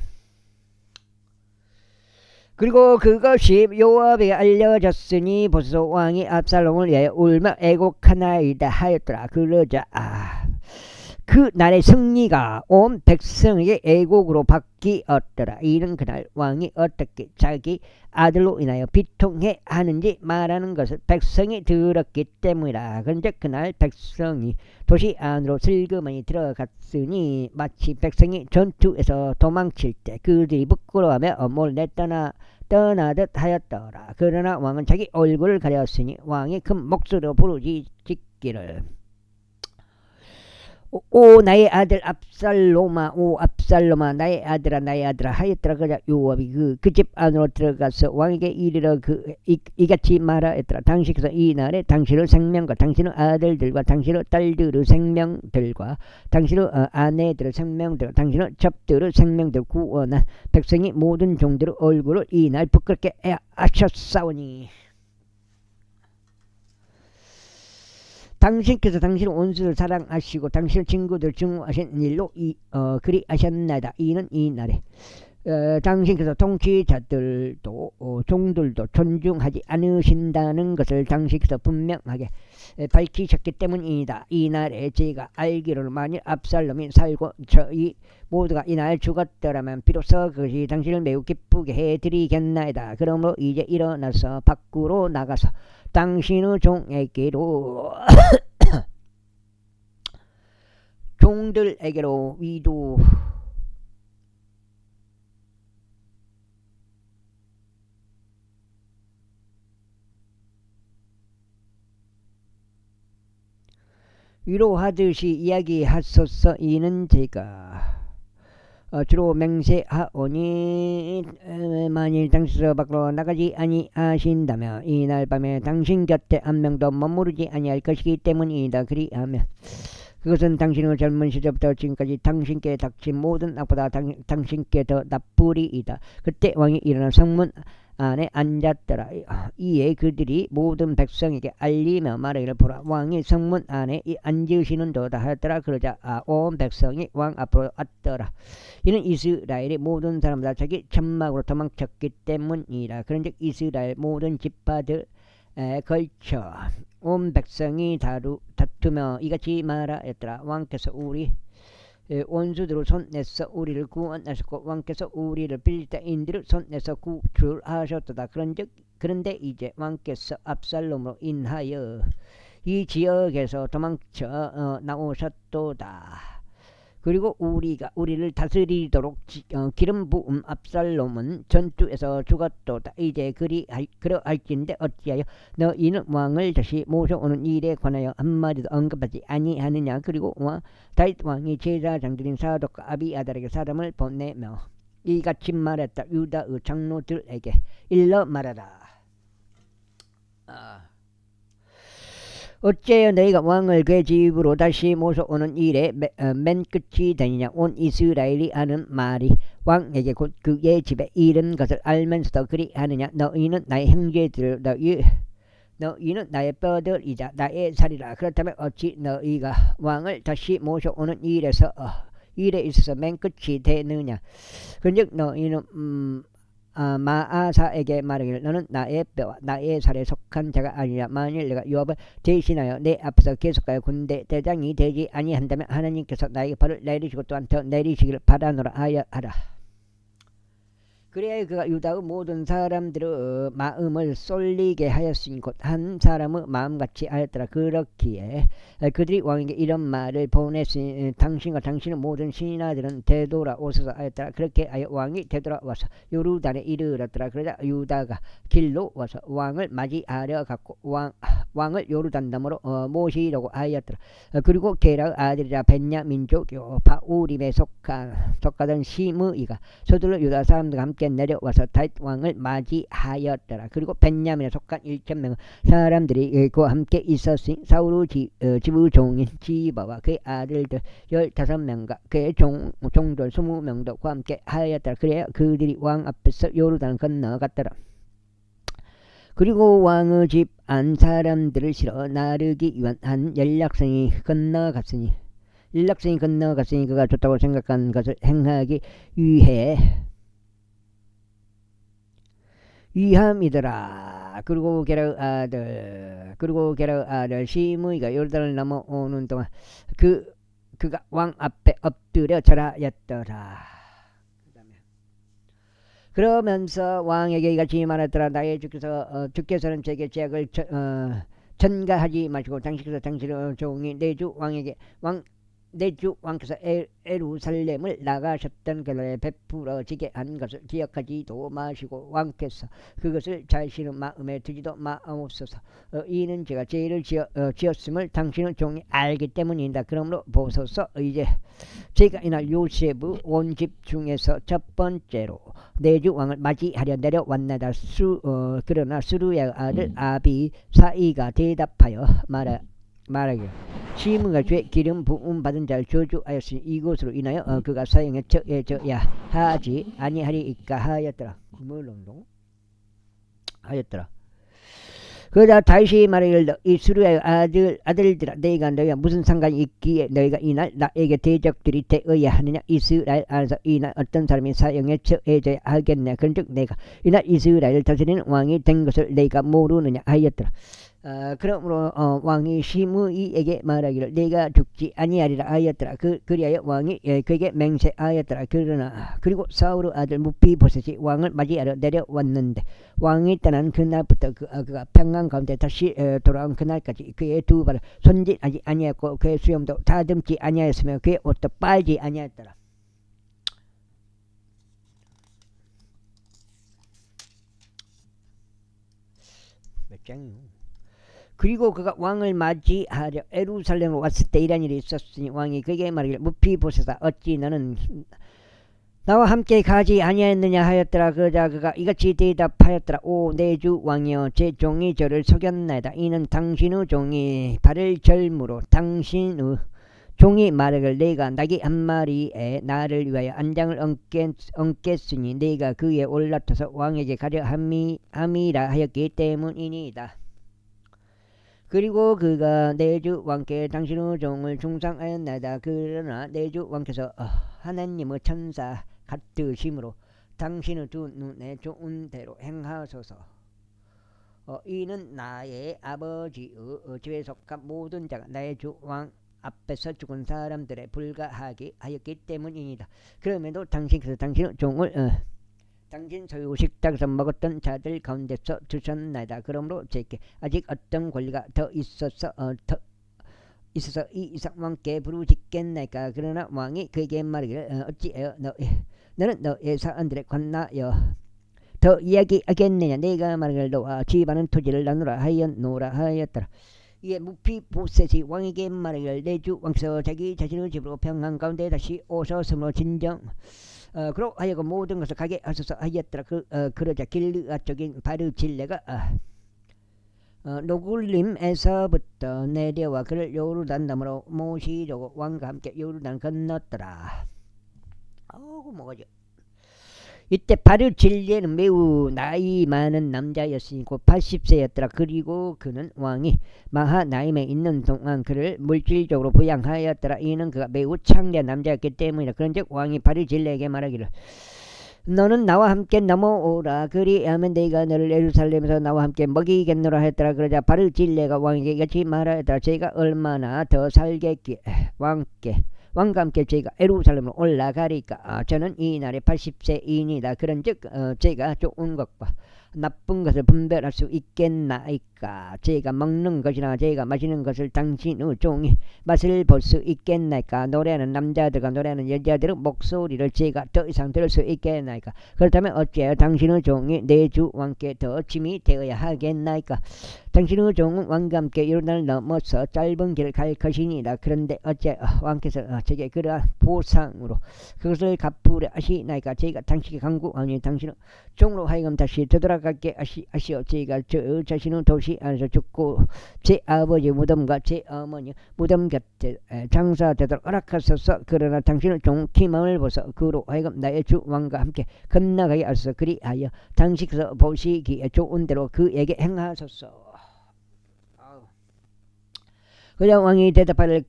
그리고 그것이 요압에게 알려졌으니 보소서 왕이 압살롬을 위하여 울며 애곡하나이다 하였더라. 그러자 그 날의 승리가 온 백성에게 애곡으로 바뀌었더라. 이는 그날 왕이 어떻게 자기 아들로 인하여 비통해 하는지 말하는 것을 백성이 들었기 때문이라. 그런데 그날 백성이 도시 안으로 슬그머니 들어갔으니 마치 백성이 전투에서 도망칠 때 그들이 부끄러워하며 몰래 떠나듯 하였더라. 그러나 왕은 자기 얼굴을 가렸으니 왕이 큰 목소리로 부르짖기를 오 나의 아들 압살롬아 오 압살롬아 나의 아들아 하였더라. 그러자 요압이 그 집 안으로 들어가서 왕에게 이르러 이같이 말하였더라. 당신께서 이 날에 당신의 생명과 당신의 아들들과 당신의 딸들의 생명들과 당신의 아내들의 생명들과 당신의 접들의 생명들을 구원한 백성이 모든 종들의 얼굴을 이 날 부끄럽게 하셨사오니 당신께서 당신의 원수를 사랑하시고 당신의 친구들을 증오하신 일로 그리하셨나이다. 이는 이 날에 당신께서 통치자들도 종들도 존중하지 않으신다는 것을 당신께서 분명하게 밝히셨기 때문이다. 이 날에 제가 알기로는 만일 압살롬이 살고 저희 모두가 이날 죽었더라면 비로소 그것이 당신을 매우 기쁘게 해드리겠나이다. 그러므로 이제 일어나서 밖으로 나가서 당신의 종들에게로 위도 위로하듯이 이야기하소서. 이는 제가 주로 맹세하오니 만일 당신서 밖으로 나가지 아니하신다면 이날 밤에 당신 곁에 한 명도 머무르지 아니할 것이기 때문이다. 그리하면 그것은 당신의 젊은 시절부터 지금까지 당신께 닥친 모든 악보다 당신께 더 나쁘리이다. 그때 왕이 일어나 성문 안에 앉았더라. 이에 그들이 모든 백성에게 알리며 말하기를, 보라, 왕이 성문 안에 앉으시는도다 하였더라. 그러자 온 백성이 왕 앞으로 왔더라. 이는 이스라엘의 모든 사람보다 자기 천막으로 도망쳤기 때문이라. 그런즉 이스라엘 모든 지파들에 걸쳐 온 백성이 다투며 이같이 말하였더라. 왕께서 우리 원수들을 손내서 우리를 구원하셨고 왕께서 우리를 빌리스타인들을 손내서 구출하셨도다. 그런데 이제 왕께서 압살롬으로 인하여 이 지역에서 도망쳐 나오셨도다. 그리고 우리를 다스리도록 기름 부은 압살롬은 전투에서 죽었도다. 이제 그러할진대 어찌하여 너희는 왕을 다시 모셔오는 일에 관하여 한마디도 언급하지 아니하느냐. 그리고 다윗 왕이 제사장들인 사독과 아비아달에게 사람을 보내며 이같이 말했다. 유다의 장로들에게 일러 말하라. 어째여 너희가 왕을 그의 집으로 다시 모셔오는 일에 맨 끝이 되느냐. 온 이스라엘이 하는 말이 왕에게 곧 그의 집에 이른 것을 알면서도 그리하느냐. 너희는 나의 형제들, 너희는 나의 뼈들이자 나의 살이라. 그렇다면 어찌 너희가 왕을 다시 모셔오는 일에 있어서 맨 끝이 되느냐. 그런즉 너희는 마아사에게 말하기를, 너는 나의 뼈와 나의 살에 속한 자가 아니냐. 만일 내가 요압을 대신하여 내 앞에서 계속하여 군대 대장이 되지 아니한다면 하나님께서 나에게 벌을 내리시고 또한 더 내리시기를 바라노라 하라. 그래야 그가 유다의 모든 사람들의 마음을 쏠리게 하였으니 곧 한 사람의 마음같이 하였더라. 그렇기에 그들이 왕에게 이런 말을 보냈으니 당신과 당신의 모든 신하들은 되돌아오소서 하였더라. 그렇게 하여 왕이 되돌아와서 요르단에 이르렀더라. 그러자 유다가 길로 와서 왕을 맞이하려 갔고 왕을 요르단 너머로 모시려고 하였더라. 그리고 게라의 아들이라 벤야민족 바우림에 속하던 시므이가 서둘러 유다 사람들과 함께 내려와서 다윗 왕을 맞이하였더라. 그리고 벤야민에 속한 1,000명의 사람들이 그와 함께 있었으니 사울의 집의 종인 지바와 그의 아들들 15명과 그의 종들 20명도 그와 함께 하였더라. 그래야 그들이 왕 앞에서 요르단을 건너갔더라. 그리고 왕의 집 안 사람들을 실어 나르기 위한 한 연락선이 건너갔으니 그가 좋다고 생각한 것을 행하기 위함이더라. 그리고 게라의 아들 시므이가 요르단을 넘어오는 동안 그가 왕 앞에 엎드려 절하였더라. 그러면서 왕에게 이같이 말하더라. 나의 주께서는 제게 죄악을 전가하지 마시고 당신께서 당신의 종이 내 주 왕께서 예루살렘을 나가셨던 그날에 베풀어지게 한 것을 기억하지도 마시고 왕께서 그것을 자신의 마음에 두지도 마옵소서. 이는 제가 죄를 지었음을 당신의 종이 알기 때문이다. 그러므로 보소서. 이제 제가 이날 요셉의 온 집 중에서 첫 번째로 내 주 왕을 맞이하려 내려왔나이다. 그러나 수르야의 아들 아비사이가 대답하여 말하기를, 시므가 죄 기름 부음 받은 자를 저주하였으니 이것으로 인하여 그가 사형에 처해져야 하지 아니하리이까 하였더라. 그러자 다윗이 말하기를, 이 수르야의 아들들아, 너희가 무슨 상관이 있기에 너희가 이날 나에게 대적들이 되어야 하느냐. 이스라엘 안에서 이날 어떤 사람이 사형에 처해져야 하겠냐. 그런즉 내가 이날 이스라엘을 다스리는 왕이 된 것을 너희가 모르느냐 하였더라. 그러므로 왕이 시므이에게 말하기를, 내가 죽지 아니하리라 하였더라. 그리하여 왕이 그에게 맹세하였더라. 그리고 사울의 아들 무피보셋이 왕을 맞이하러 내려왔는데 왕이 떠난 그날부터 그가 평안 가운데 다시 돌아온 그날까지 그의 두 발을 손질하지 아니하였고 그의 수염도 다듬지 아니하였으며 그의 옷도 빨지 아니하였더라. 몇 장이요? 그리고 그가 왕을 맞이하려 예루살렘으로 왔을 때 이런 일이 있었으니 왕이 그에게 말하기를 무피보셋아 어찌 너는 나와 함께 가지 아니하였느냐 하였더라. 그러자 그가 이같이 대답하였더라. 오 내 주 왕이여 제 종이 저를 속였나이다. 이는 당신의 종이 발을 절므로 당신의 종이 말하기를 내가 나귀 한 마리에 나를 위하여 안장을 얹겠으니 내가 그에 올라타서 왕에게 가려 함이라 하였기 때문이니이다. 그리고 그가 내 주 왕께 당신의 종을 중상하였나이다. 그러나 내 주 왕께서 하나님의 천사 같으심으로 당신의 두 눈에 좋은 대로 행하소서. 이는 나의 아버지의 집에 속한 모든 자가 나의 주 왕 앞에서 죽은 사람들에 불과하게 하였기 때문이니다. 그럼에도 당신께서 당신의 종을 당신 소유 식탁에서 먹었던 자들 가운데서 주셨나이다. 그러므로 제게 아직 어떤 권리가 더 있어서 이 이상 왕께 부르짖겠나이까. 그러나 왕이 그에게 말하기를 어찌하여 너는 너의 사람들에 관하여 더 이야기하겠느냐. 내가 말하기를 너와 집안은 토지를 나누라 하였더라. 이에 무피보셋이 왕에게 말하기를 내 주 왕께서 자기 자신의 집으로 평안 가운데 다시 오셨으므로 진정 그로 하여금 모든 것을 가게 하소서 하였더라. 그러자 길르앗 쪽인 바르질레가 노굴림에서부터 내려와 그를 요르단 너머로 모시려고 왕과 함께 요르단 건넜더라. 뭐가죠? 이때 바르질레는 매우 나이 많은 남자였으니 곧 80세였더라. 그리고 그는 왕이 마하나임에 있는 동안 그를 물질적으로 부양하였더라. 이는 그가 매우 창대한 남자였기 때문이라. 그런즉 왕이 바르질레에게 말하기를 너는 나와 함께 넘어오라. 그리하면 내가 너를 예루살렘에서 나와 함께 먹이겠노라 했더라. 그러자 바르질레가 왕에게 이같이 말하였더라. 제가 얼마나 더 살겠기에 왕과 함께 제가 예루살렘으로 올라가리까. 저는 이 날에 80세이니다. 그런즉 제가 좋은 것과 나쁜 것을 분별할 수 있겠나이까. 제가 먹는 것이나 제가 마시는 것을 당신의 종이 맛을 볼 수 있겠나이까. 노래하는 남자들과 노래하는 여자들의 목소리를 제가 더 이상 들을 수 있겠나이까. 그렇다면 어찌하여 당신의 종이 내 주 왕께 더 짐이 되어야 하겠나이까. 당신의 종은 왕과 함께 요르단을 넘어서 짧은 길을 갈 것이니라. 그런데 어째 왕께서 제게 그러한 보상으로 그것을 갚으려 하시나이까. 제가 당신께 간구하니 당신은 종으로 하여금 다시 되돌아가게 하시어 제가 저 자신의 도시 안에서 죽고 제 아버지 무덤과 제 어머니 무덤 곁에 장사되도록 허락하소서. 그러나 당신의 종 기망을 보서 그로 하여금 나의 주 왕과 함께 건너가게 하소서. 그리하여 당신께서 보시기에 좋은 대로 그에게 행하소서. 그러자 왕이 대답하기를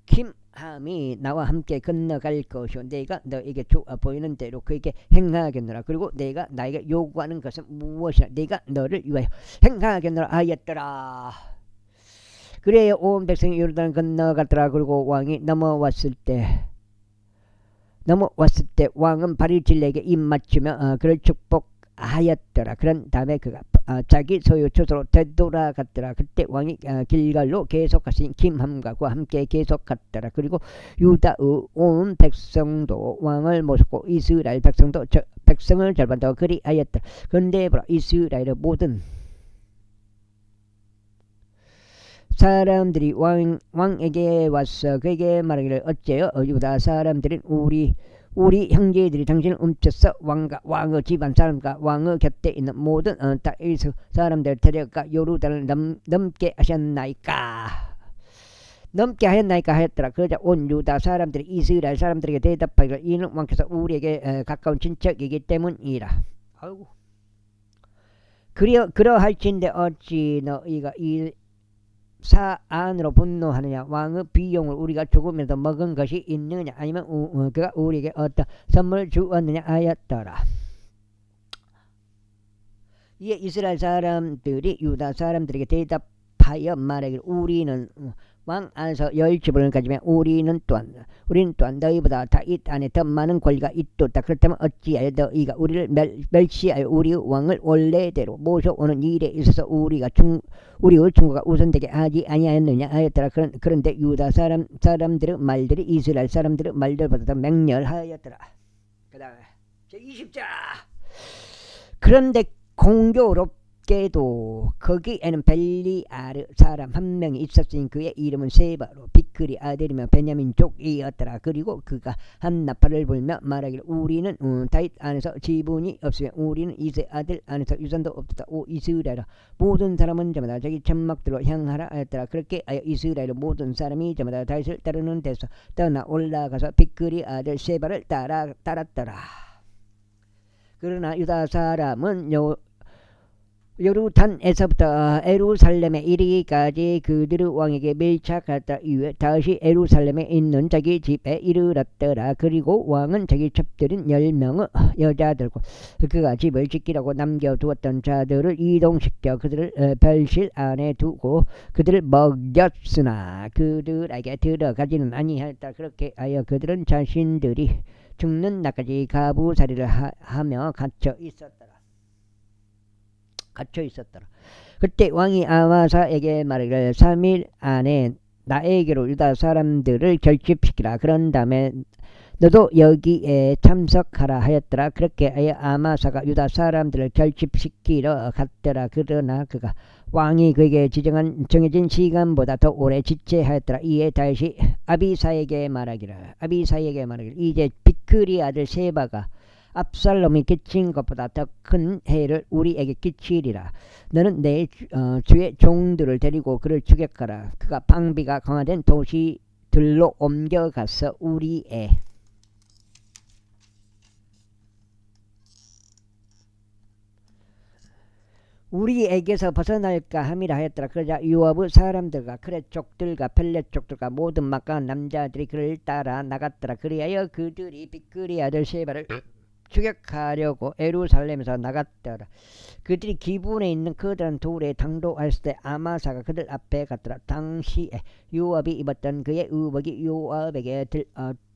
김함이 나와 함께 건너갈 것이요 내가 너에게 좋아 보이는 대로 그에게 행하겠노라. 그리고 내가 나에게 요구하는 것은 무엇이냐. 내가 너를 위하여 행하겠노라 하였더라. 그래야 온 백성이 요르단을 건너갔더라. 그리고 왕이 넘어왔을 때 왕은 바르질레에게 입맞추며 그를 축복하였더라. 그런 다음에 그가 자기 소유 처소로 되돌아갔더라. 그때 왕이 길갈로 계속하신 김함과 그와 함께 계속갔더라. 그리고 유다의 온 백성도 왕을 모셨고 이스라엘 백성도 백성을 절반 더 그리하였더라. 그런데 보라 이스라엘의 모든 사람들이 왕에게 와서 그에게 말하기를 어째요 유다 사람들은 우리 형제들이 당신을 훔쳐서 왕의 집안 사람과 왕의 곁에 있는 모든 땅에서 사람들을 데려가 요르단을 넘게 하였나이까 하였더라. 그러자 온 유다 사람들이 이스라엘 사람들에게 대답하기를 이는 왕께서 우리에게 가까운 친척이기 때문이라. 아이고. 그러할진대 어찌 너희가 이 사안으로 분노하느냐. 왕의 비용을 우리가 조금이라도 먹은 것이 있느냐. 아니면 그가 우리에게 어떤 선물을 주었느냐 하였더라. 이에 이스라엘 사람들이 유다 사람들에게 대답하여 말하기를 우리는 왕 안에서 10집을 가지면 우리는 또한 너희보다 다윗 안에 더 많은 권리가 있도다. 그렇다면 어찌하여 너희가 우리를 멸시하여 우리의 왕을 원래대로 모셔오는 일에 있어서 우리의 충고가 우선되게 하지 아니하였느냐 하였더라. 그런데 유다 사람들의 말들이 이스라엘 사람들의 말들보다 더 맹렬하였더라. 그 다음에 제20자 그런데 공교롭게 께도 거기에는 벨리아르 사람 한 명이 있었으니 그의 이름은 세바로 비크리 아들이며 베냐민 족이었더라. 그리고 그가 한 나팔을 불며 말하기를 우리는 다윗 안에서 지분이 없으며 우리는 이세 아들 안에서 유산도 없다. 오 이스라엘아 모든 사람은 저마다 자기 천막들로 향하라 하였더라. 그렇게 하여 이스라엘 모든 사람이 저마다 다윗을 따르는 데서 떠나 올라가서 비크리 아들 세바를 따랐더라. 그러나 유다 사람은 요르단에서부터 에루살렘에 이르기까지 그들의 왕에게 밀착하였다. 이후에 다시 에루살렘에 있는 자기 집에 이르렀더라. 그리고 왕은 자기 첩들인 10명의 여자들과 그가 집을 지키라고 남겨두었던 자들을 이동시켜 그들을 별실 안에 두고 그들을 먹였으나 그들에게 들어가지는 아니하였다. 그렇게 하여 그들은 자신들이 죽는 날까지 가부살이를 하며 갇혀 있었더라. 그때 왕이 아마사에게 말하기를 3일 안에 나에게로 유다 사람들을 결집시키라. 그런 다음에 너도 여기에 참석하라 하였더라. 그렇게 하여 아마사가 유다 사람들을 결집시키러 갔더라. 그러나 그가 왕이 그에게 정해진 시간보다 더 오래 지체하였더라. 이에 다시 아비사에게 말하기를 이제 비크리 아들 세바가 압살롬이 끼친 것보다 더 큰 해를 우리에게 끼치리라. 너는 내 주의 종들을 데리고 그를 추격하라. 그가 방비가 강화된 도시들로 옮겨가서 우리에게서 벗어날까 함이라 하였더라. 그러자 요압의 사람들과 그의 족들과 펠렛 족들과 모든 막강한 남자들이 그를 따라 나갔더라. 그리하여 그들이 비크리 아들 세바를 추격하려고 에루살렘에서 나갔더라. 그들이 기분에 있는 커다란 돌에 당도하였을 때 아마사가 그들 앞에 갔더라. 당시에 요압이 입었던 그의 의복이 요압에게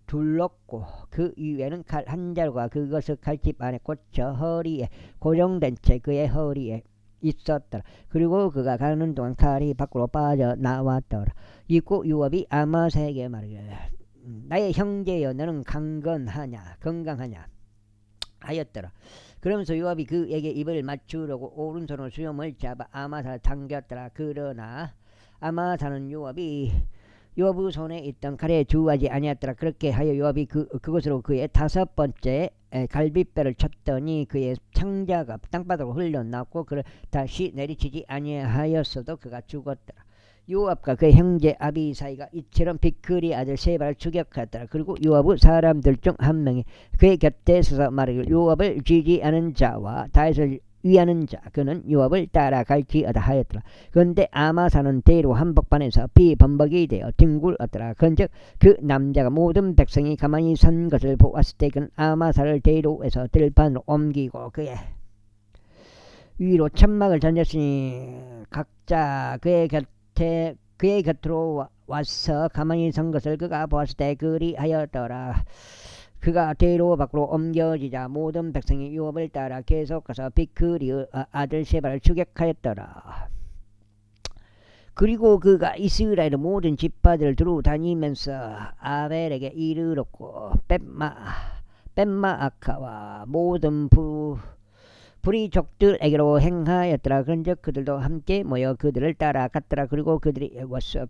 둘렀고 그 위에는 칼 한 자루가 그것을 칼집 안에 꽂혀 허리에 고정된 채 그의 허리에 있었더라. 그리고 그가 가는 동안 칼이 밖으로 빠져나왔더라. 이고 요압이 아마사에게 말하기를 나의 형제여 너는 건강하냐 하였더라. 그러면서 요압이 그에게 입을 맞추려고 오른손으로 수염을 잡아 아마사를 당겼더라. 그러나 아마사는 요압의 손에 있던 칼에 주하지 아니었더라. 그렇게 하여 요압이 그것으로 그의 5번째 갈빗배를 쳤더니 그의 창자가 땅바닥으로 흘러나왔고 그를 다시 내리치지 아니하였어도 그가 죽었더라. 요압과 그의 형제 아비사이가 이처럼 비크리 아들 세바를 추격하였더라. 그리고 요압의 사람들 중 한 명이 그의 곁에 서서 말하기를 요압을 지지하는 자와 다윗을 위하는 자 그는 요압을 따라갈지어다 하였더라. 그런데 아마사는 대로 한복판에서 비범벅이 되어 뒹굴었더라. 그런즉 그 남자가 모든 백성이 가만히 선 것을 보았을 때 그는 아마사를 대로에서 들판으로 옮기고 그의 위로 천막을 던졌으니 각자 그의 곁으로 와서 가만히 선 것을 그가 보았을 때 그리하였더라. 그가 대로 밖으로 옮겨지자 모든 백성이 요압을 따라 계속 가서 비크리의 아들 세바를 추격하였더라. 그리고 그가 이스라엘의 모든 지파들을 두루 다니면서 아벨에게 이르렀고 벤마아카와 모든 불이족들에게로 행하였더라. 그런즉 그들도 함께 모여 그들을 따라갔더라. 그리고 그들이 와서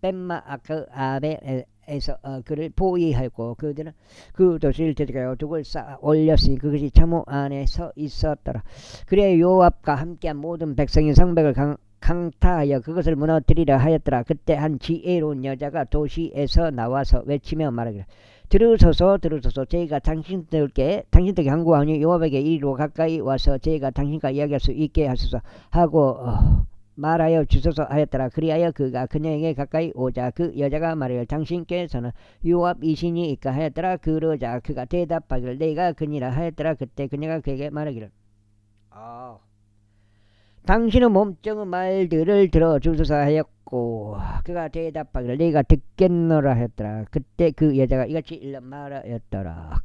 벤마아카 아벨에서 그를 포위하였고 그들은 그 도시를 되돌려 둑을 쌓아 올렸으니 그것이 참호 안에 서 있었더라. 그래 요압과 함께한 모든 백성이 성벽을 강타하여 그것을 무너뜨리려 하였더라. 그때 한 지혜로운 여자가 도시에서 나와서 외치며 말하기를 들으소서 저희가 당신들께 간구하니 요압에게 이리로 가까이 와서 저희가 당신과 이야기할 수 있게 하소서 하고 말하여 주소서 하였더라. 그리하여 그가 그녀에게 가까이 오자 그 여자가 말하기를 당신께서는 요압이시니이까 하였더라. 그러자 그가 대답하기를 내가 그니라 하였더라. 그때 그녀가 그에게 말하기를 당신의 몸정의 말들을 들어주소서 하였고 그가 대답하기를 내가 듣겠노라 하였더라. 그때 그 여자가 이같이 일러 말하였더라.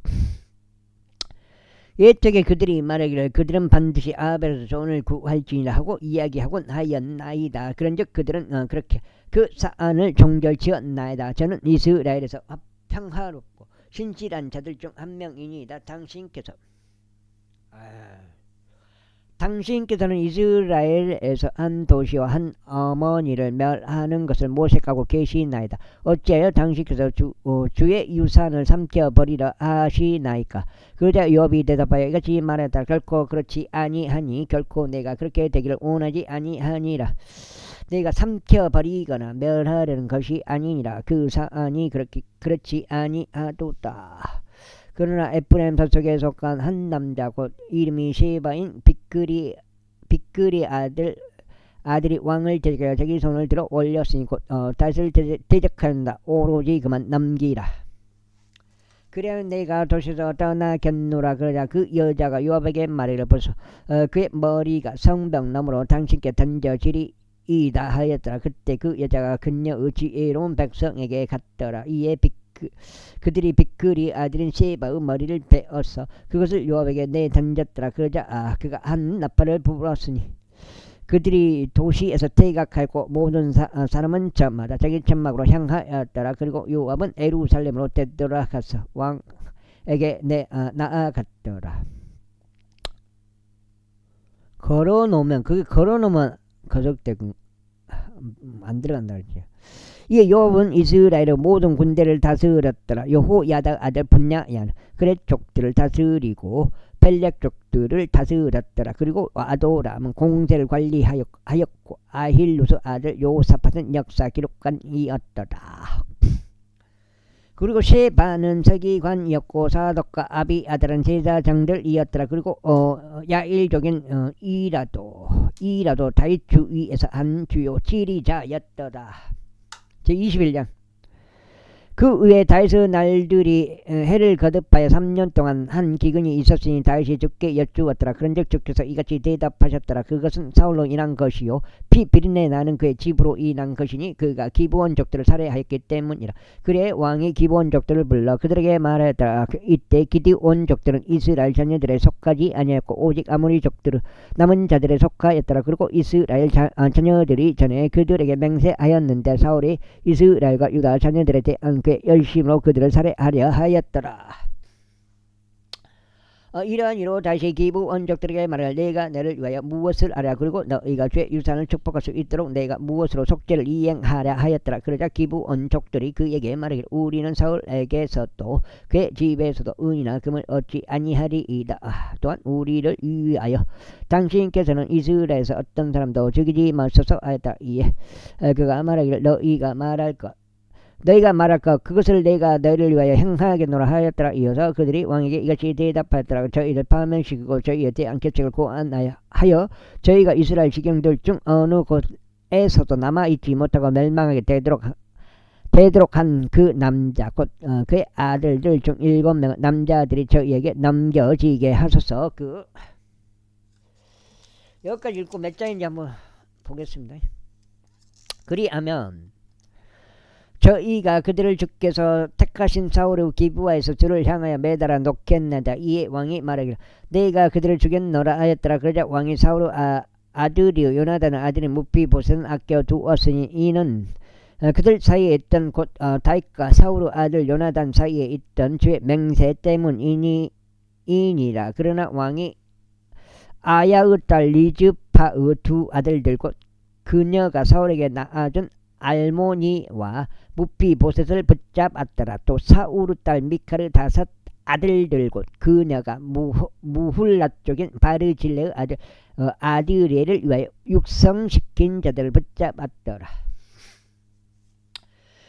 옛적에 그들이 말하기를 그들은 반드시 아벨에서 손을 구할지니라 하고 이야기하곤 하였나이다. 그런즉 그들은 그렇게 그 사안을 종결지었나이다. 저는 이스라엘에서 평화롭고 신실한 자들 중 한 명이니이다. 당신께서 당신께서는 이스라엘에서 한 도시와 한 어머니를 멸하는 것을 모색하고 계시나이다. 어찌하여 당신께서 주의 유산을 삼켜버리려 하시나이까. 그러자 요압이 대답하여 이같이 말했다. 결코 그렇지 아니하니 결코 내가 그렇게 되기를 원하지 아니하니라. 내가 삼켜버리거나 멸하려는 것이 아니니라. 그 사안이 그렇지 아니하도다. 그러나 에프라임 서쪽에 속한 한 남자 곧 이름이 셰바인 빅그리 아들이 왕을 대적하여 자기 손을 들어 올렸으니 곧 다윗을 대적한다. 오로지 그만 남기라. 그래야 내가 도시에서 떠나겠노라. 그러자 그 여자가 요압에게 말하기를 보소. 그의 머리가 성벽너머로 당신께 던져지리이다 하였더라. 그때 그 여자가 그녀의 지혜로운 백성에게 갔더라. 이에 그들이 빅그리 아들인 셰바의 머리를 베어서 그것을 요압에게 내던졌더라. 그러자 그가 한 나팔을 불었으니 그들이 도시에서 퇴각하고 모든 사람은 저마다 자기 천막으로 향하였더라. 그리고 요압은 예루살렘으로 되돌아가서 왕에게 나아갔더라. 걸어놓으면 거적되고 안 들어간다 그러지. 이에 요압은 이스라엘의 모든 군대를 다스렸더라. 여호야다 아들 분야야 그의 족들을 다스리고 벨렉 족들을 다스렸더라. 그리고 아도람은 공세를 관리하였고 아힐루스 아들 요사팟은 역사 기록관이었더라. 그리고 셰바는 서기관이었고 사독과 아비아달은 제사장들이었더라. 그리고 야일족인 이라도 다윗 주위에서 한 주요 지리자였더라. 제21장. 그 후에 다윗의 날들이 해를 거듭하여 3년 동안 한 기근이 있었으니 다윗이 주께 여쭈었더라. 그런즉 주께서 이같이 대답하셨더라. 그것은 사울로 인한 것이요 피 비린내 나는 그의 집으로 인한 것이니 그가 기브온족들을 살해하였기 때문이라. 그래 왕이 기브온족들을 불러 그들에게 말하였더라. 이때 기드온족들은 이스라엘 자녀들에 속하지 아니하였고 오직 아모리족들은 남은 자들에 속하였더라. 그리고 이스라엘 자녀들이 전에 그들에게 맹세하였는데 사울이 이스라엘과 유다 자녀들에 대한 그 열심으로 그들을 살해하려 하였더라. 이러한 이로 다시 기브온족들에게 말하여 내가 너를 위하여 무엇을 하랴. 그리고 너희가 주의 유산을 축복할 수 있도록 내가 무엇으로 속죄를 이행하랴 하였더라. 그러자 기브온족들이 그에게 말하기를 우리는 사울에게서도 그의 집에서도 은이나 금을 얻지 아니하리이다. 또한 우리를 위하여 당신께서는 이스라엘에서 어떤 사람도 죽이지 마소서 하였다. 이에 그가 말하기를 너희가 말할 것 그것을 내가 너희를 위하여 행하겠노라 하였더라. 이어서 그들이 왕에게 이같이 대답하였더라. 저희를 파면시키고 저희에 대한 계책을 고안하여 저희가 이스라엘 지경들 중 어느 곳에서도 남아있지 못하고 멸망하게 되도록 한 그 남자 곧 그의 아들들 중 7명 남자들이 저희에게 넘겨지게 하소서. 여기까지 읽고 몇 장인지 한번 보겠습니다. 그리하면 저희가 그들을 주께서 택하신 사울의 기브아에서 저를 향하여 매달아 놓겠나이다. 이에 왕이 말하기를 내가 그들을 죽였노라 하였더라. 그러자 왕이 사울의 아들이요 요나단의 아들인 무피보셋은 아껴두었으니 이는 그들 사이에 있던 곧 다윗과 사울의 아들 요나단 사이에 있던 주의 맹세 때문이니라. 그러나 왕이 아야의 딸 리즈파의 두 아들들 곧 그녀가 사울에게 낳아준 알모니와 무피보셋을 붙잡았더라. 또 사울의 딸 미칼의 5 아들들 곧 그녀가 무훌라 쪽인 바르질레의 아들 아드레를 위하여 육성시킨 자들을 붙잡았더라.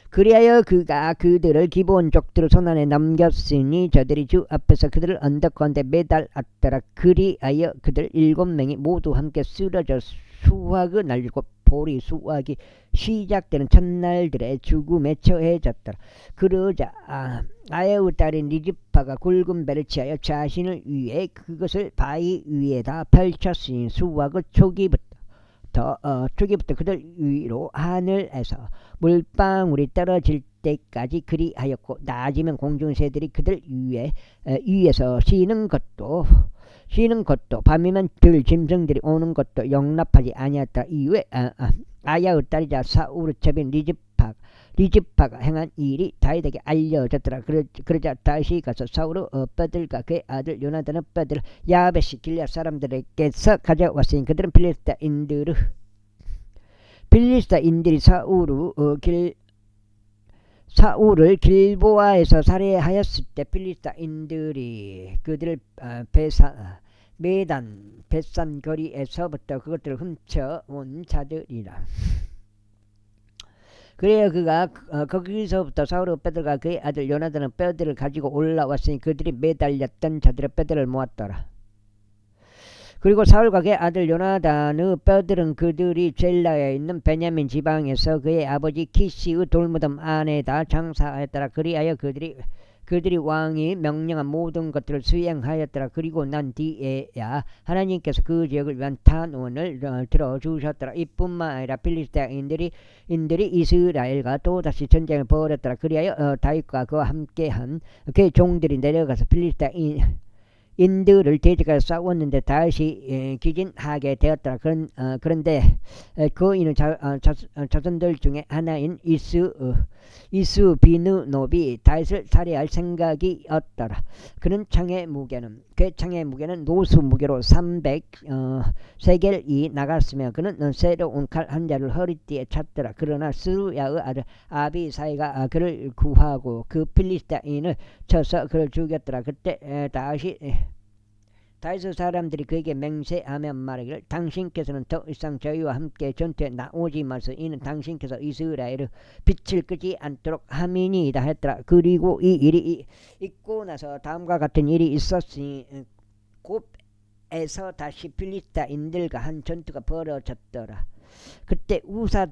그리하여 그가 그들을 기브온족들의 손안에 넘겼으니 저들이 주 앞에서 그들을 언덕가운데 매달았더라. 그리하여 그들 7명이 모두 함께 쓰러져 수확의 날 곧 보리 수확이 시작되는 첫날들의 죽음에 처해졌더라. 그러자 아야의 딸인 리즈파가 굵은 배를 취하여 자신을 위해 그것을 바위 위에다 펼쳤으니 수확의 초기부터 그들 위로 하늘에서 물방울이 떨어질 때까지 그리하였고 낮이면 공중새들이 그들 위에서 쉬는 것도 밤이면 들짐승들이 오는 것도 용납하지 아니하였다. 이후에 아야의 딸이자 사울의 첩인 리즈파가 행한 일이 다윗에게 알려졌더라. 그러자 다윗이 가서 사울의 뼈들과 그의 아들 요나단의 뼈들을 야베시 길앗 사람들에게서 가져왔으니 그들은 빌리스타인들이 사울을 길보아에서 살해하였을 때 빌리스타인들이 그들을 벳산 거리에서부터 그것들을 훔쳐온 자들이라. 그래야 그가 거기서부터 사울의 뼈들과 그의 아들 요나단의 뼈들을 가지고 올라왔으니 그들이 매달렸던 자들의 뼈들을 모았더라. 그리고 사울과 그의 아들 요나단의 뼈들은 그들이 젤라에 있는 베냐민 지방에서 그의 아버지 키시의 돌무덤 안에다 장사하였더라. 그리하여 그들이 왕이 명령한 모든 것들을 수행하였더라. 그리고 난 뒤에야 하나님께서 그 지역을 위한 탄원을 들어주셨더라. 이뿐만 아니라 필리스타인들이 이스라엘과 또다시 전쟁을 벌였더라. 그리하여 다윗과 그와 함께한 그의 종들이 내려가서 필리스타인들을 대적하여 싸웠는데 다윗이 기진하게 되었더라. 그런데 그이는 자손들 중에 하나인 이스비느노비 다윗을 살해할 생각이 었더라. 그의 창의 무게는 노수 무게로 300세겔이 나갔으며 그는 새로운 칼 한 자를 허리띠에 찼더라. 그러나 스루야의 아들 아비사이가 그를 구하고 그 필리스타인을 쳐서 그를 죽였더라. 그때 다윗의 사람들이 그에게 맹세하며 말하기를 당신께서는 더 이상 저희와 함께 전투에 나오지 마소서. 이는 당신께서 이스라엘을 빛을 끄지 않도록 함이니이다 했더라. 그리고 이 일이 있고 나서 다음과 같은 일이 있었으니 곱에서 다시 필리스타인들과 한 전투가 벌어졌더라. 그때 우사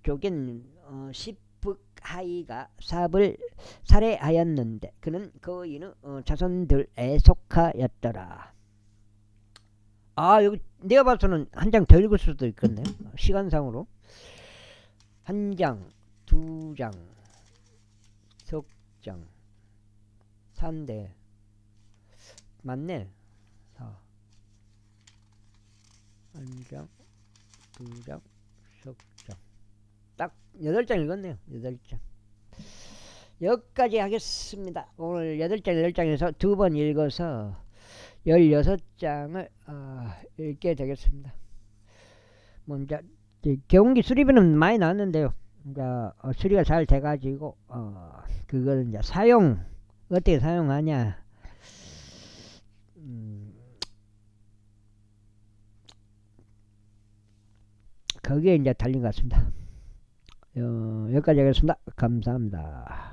쪽인 시브하이가 삽을 살해하였는데 그는 거인의 자손들에 속하였더라. 여기 내가 봐서는 한 장 더 읽을 수도 있겠네요. 시간상으로 한 장, 두 장, 석 장, 3대 맞네. 한 장, 두 장, 석 장, 딱 8장 읽었네요. 8장. 여기까지 하겠습니다. 오늘 8장에서 2번 읽어서 16장을 읽게 되겠습니다. 먼저 경운기 수리비는 많이 나왔는데요. 이제 수리가 잘 돼가지고 그거는 이제 어떻게 사용하냐. 거기에 이제 달린 것 같습니다. 여기까지 하겠습니다. 감사합니다.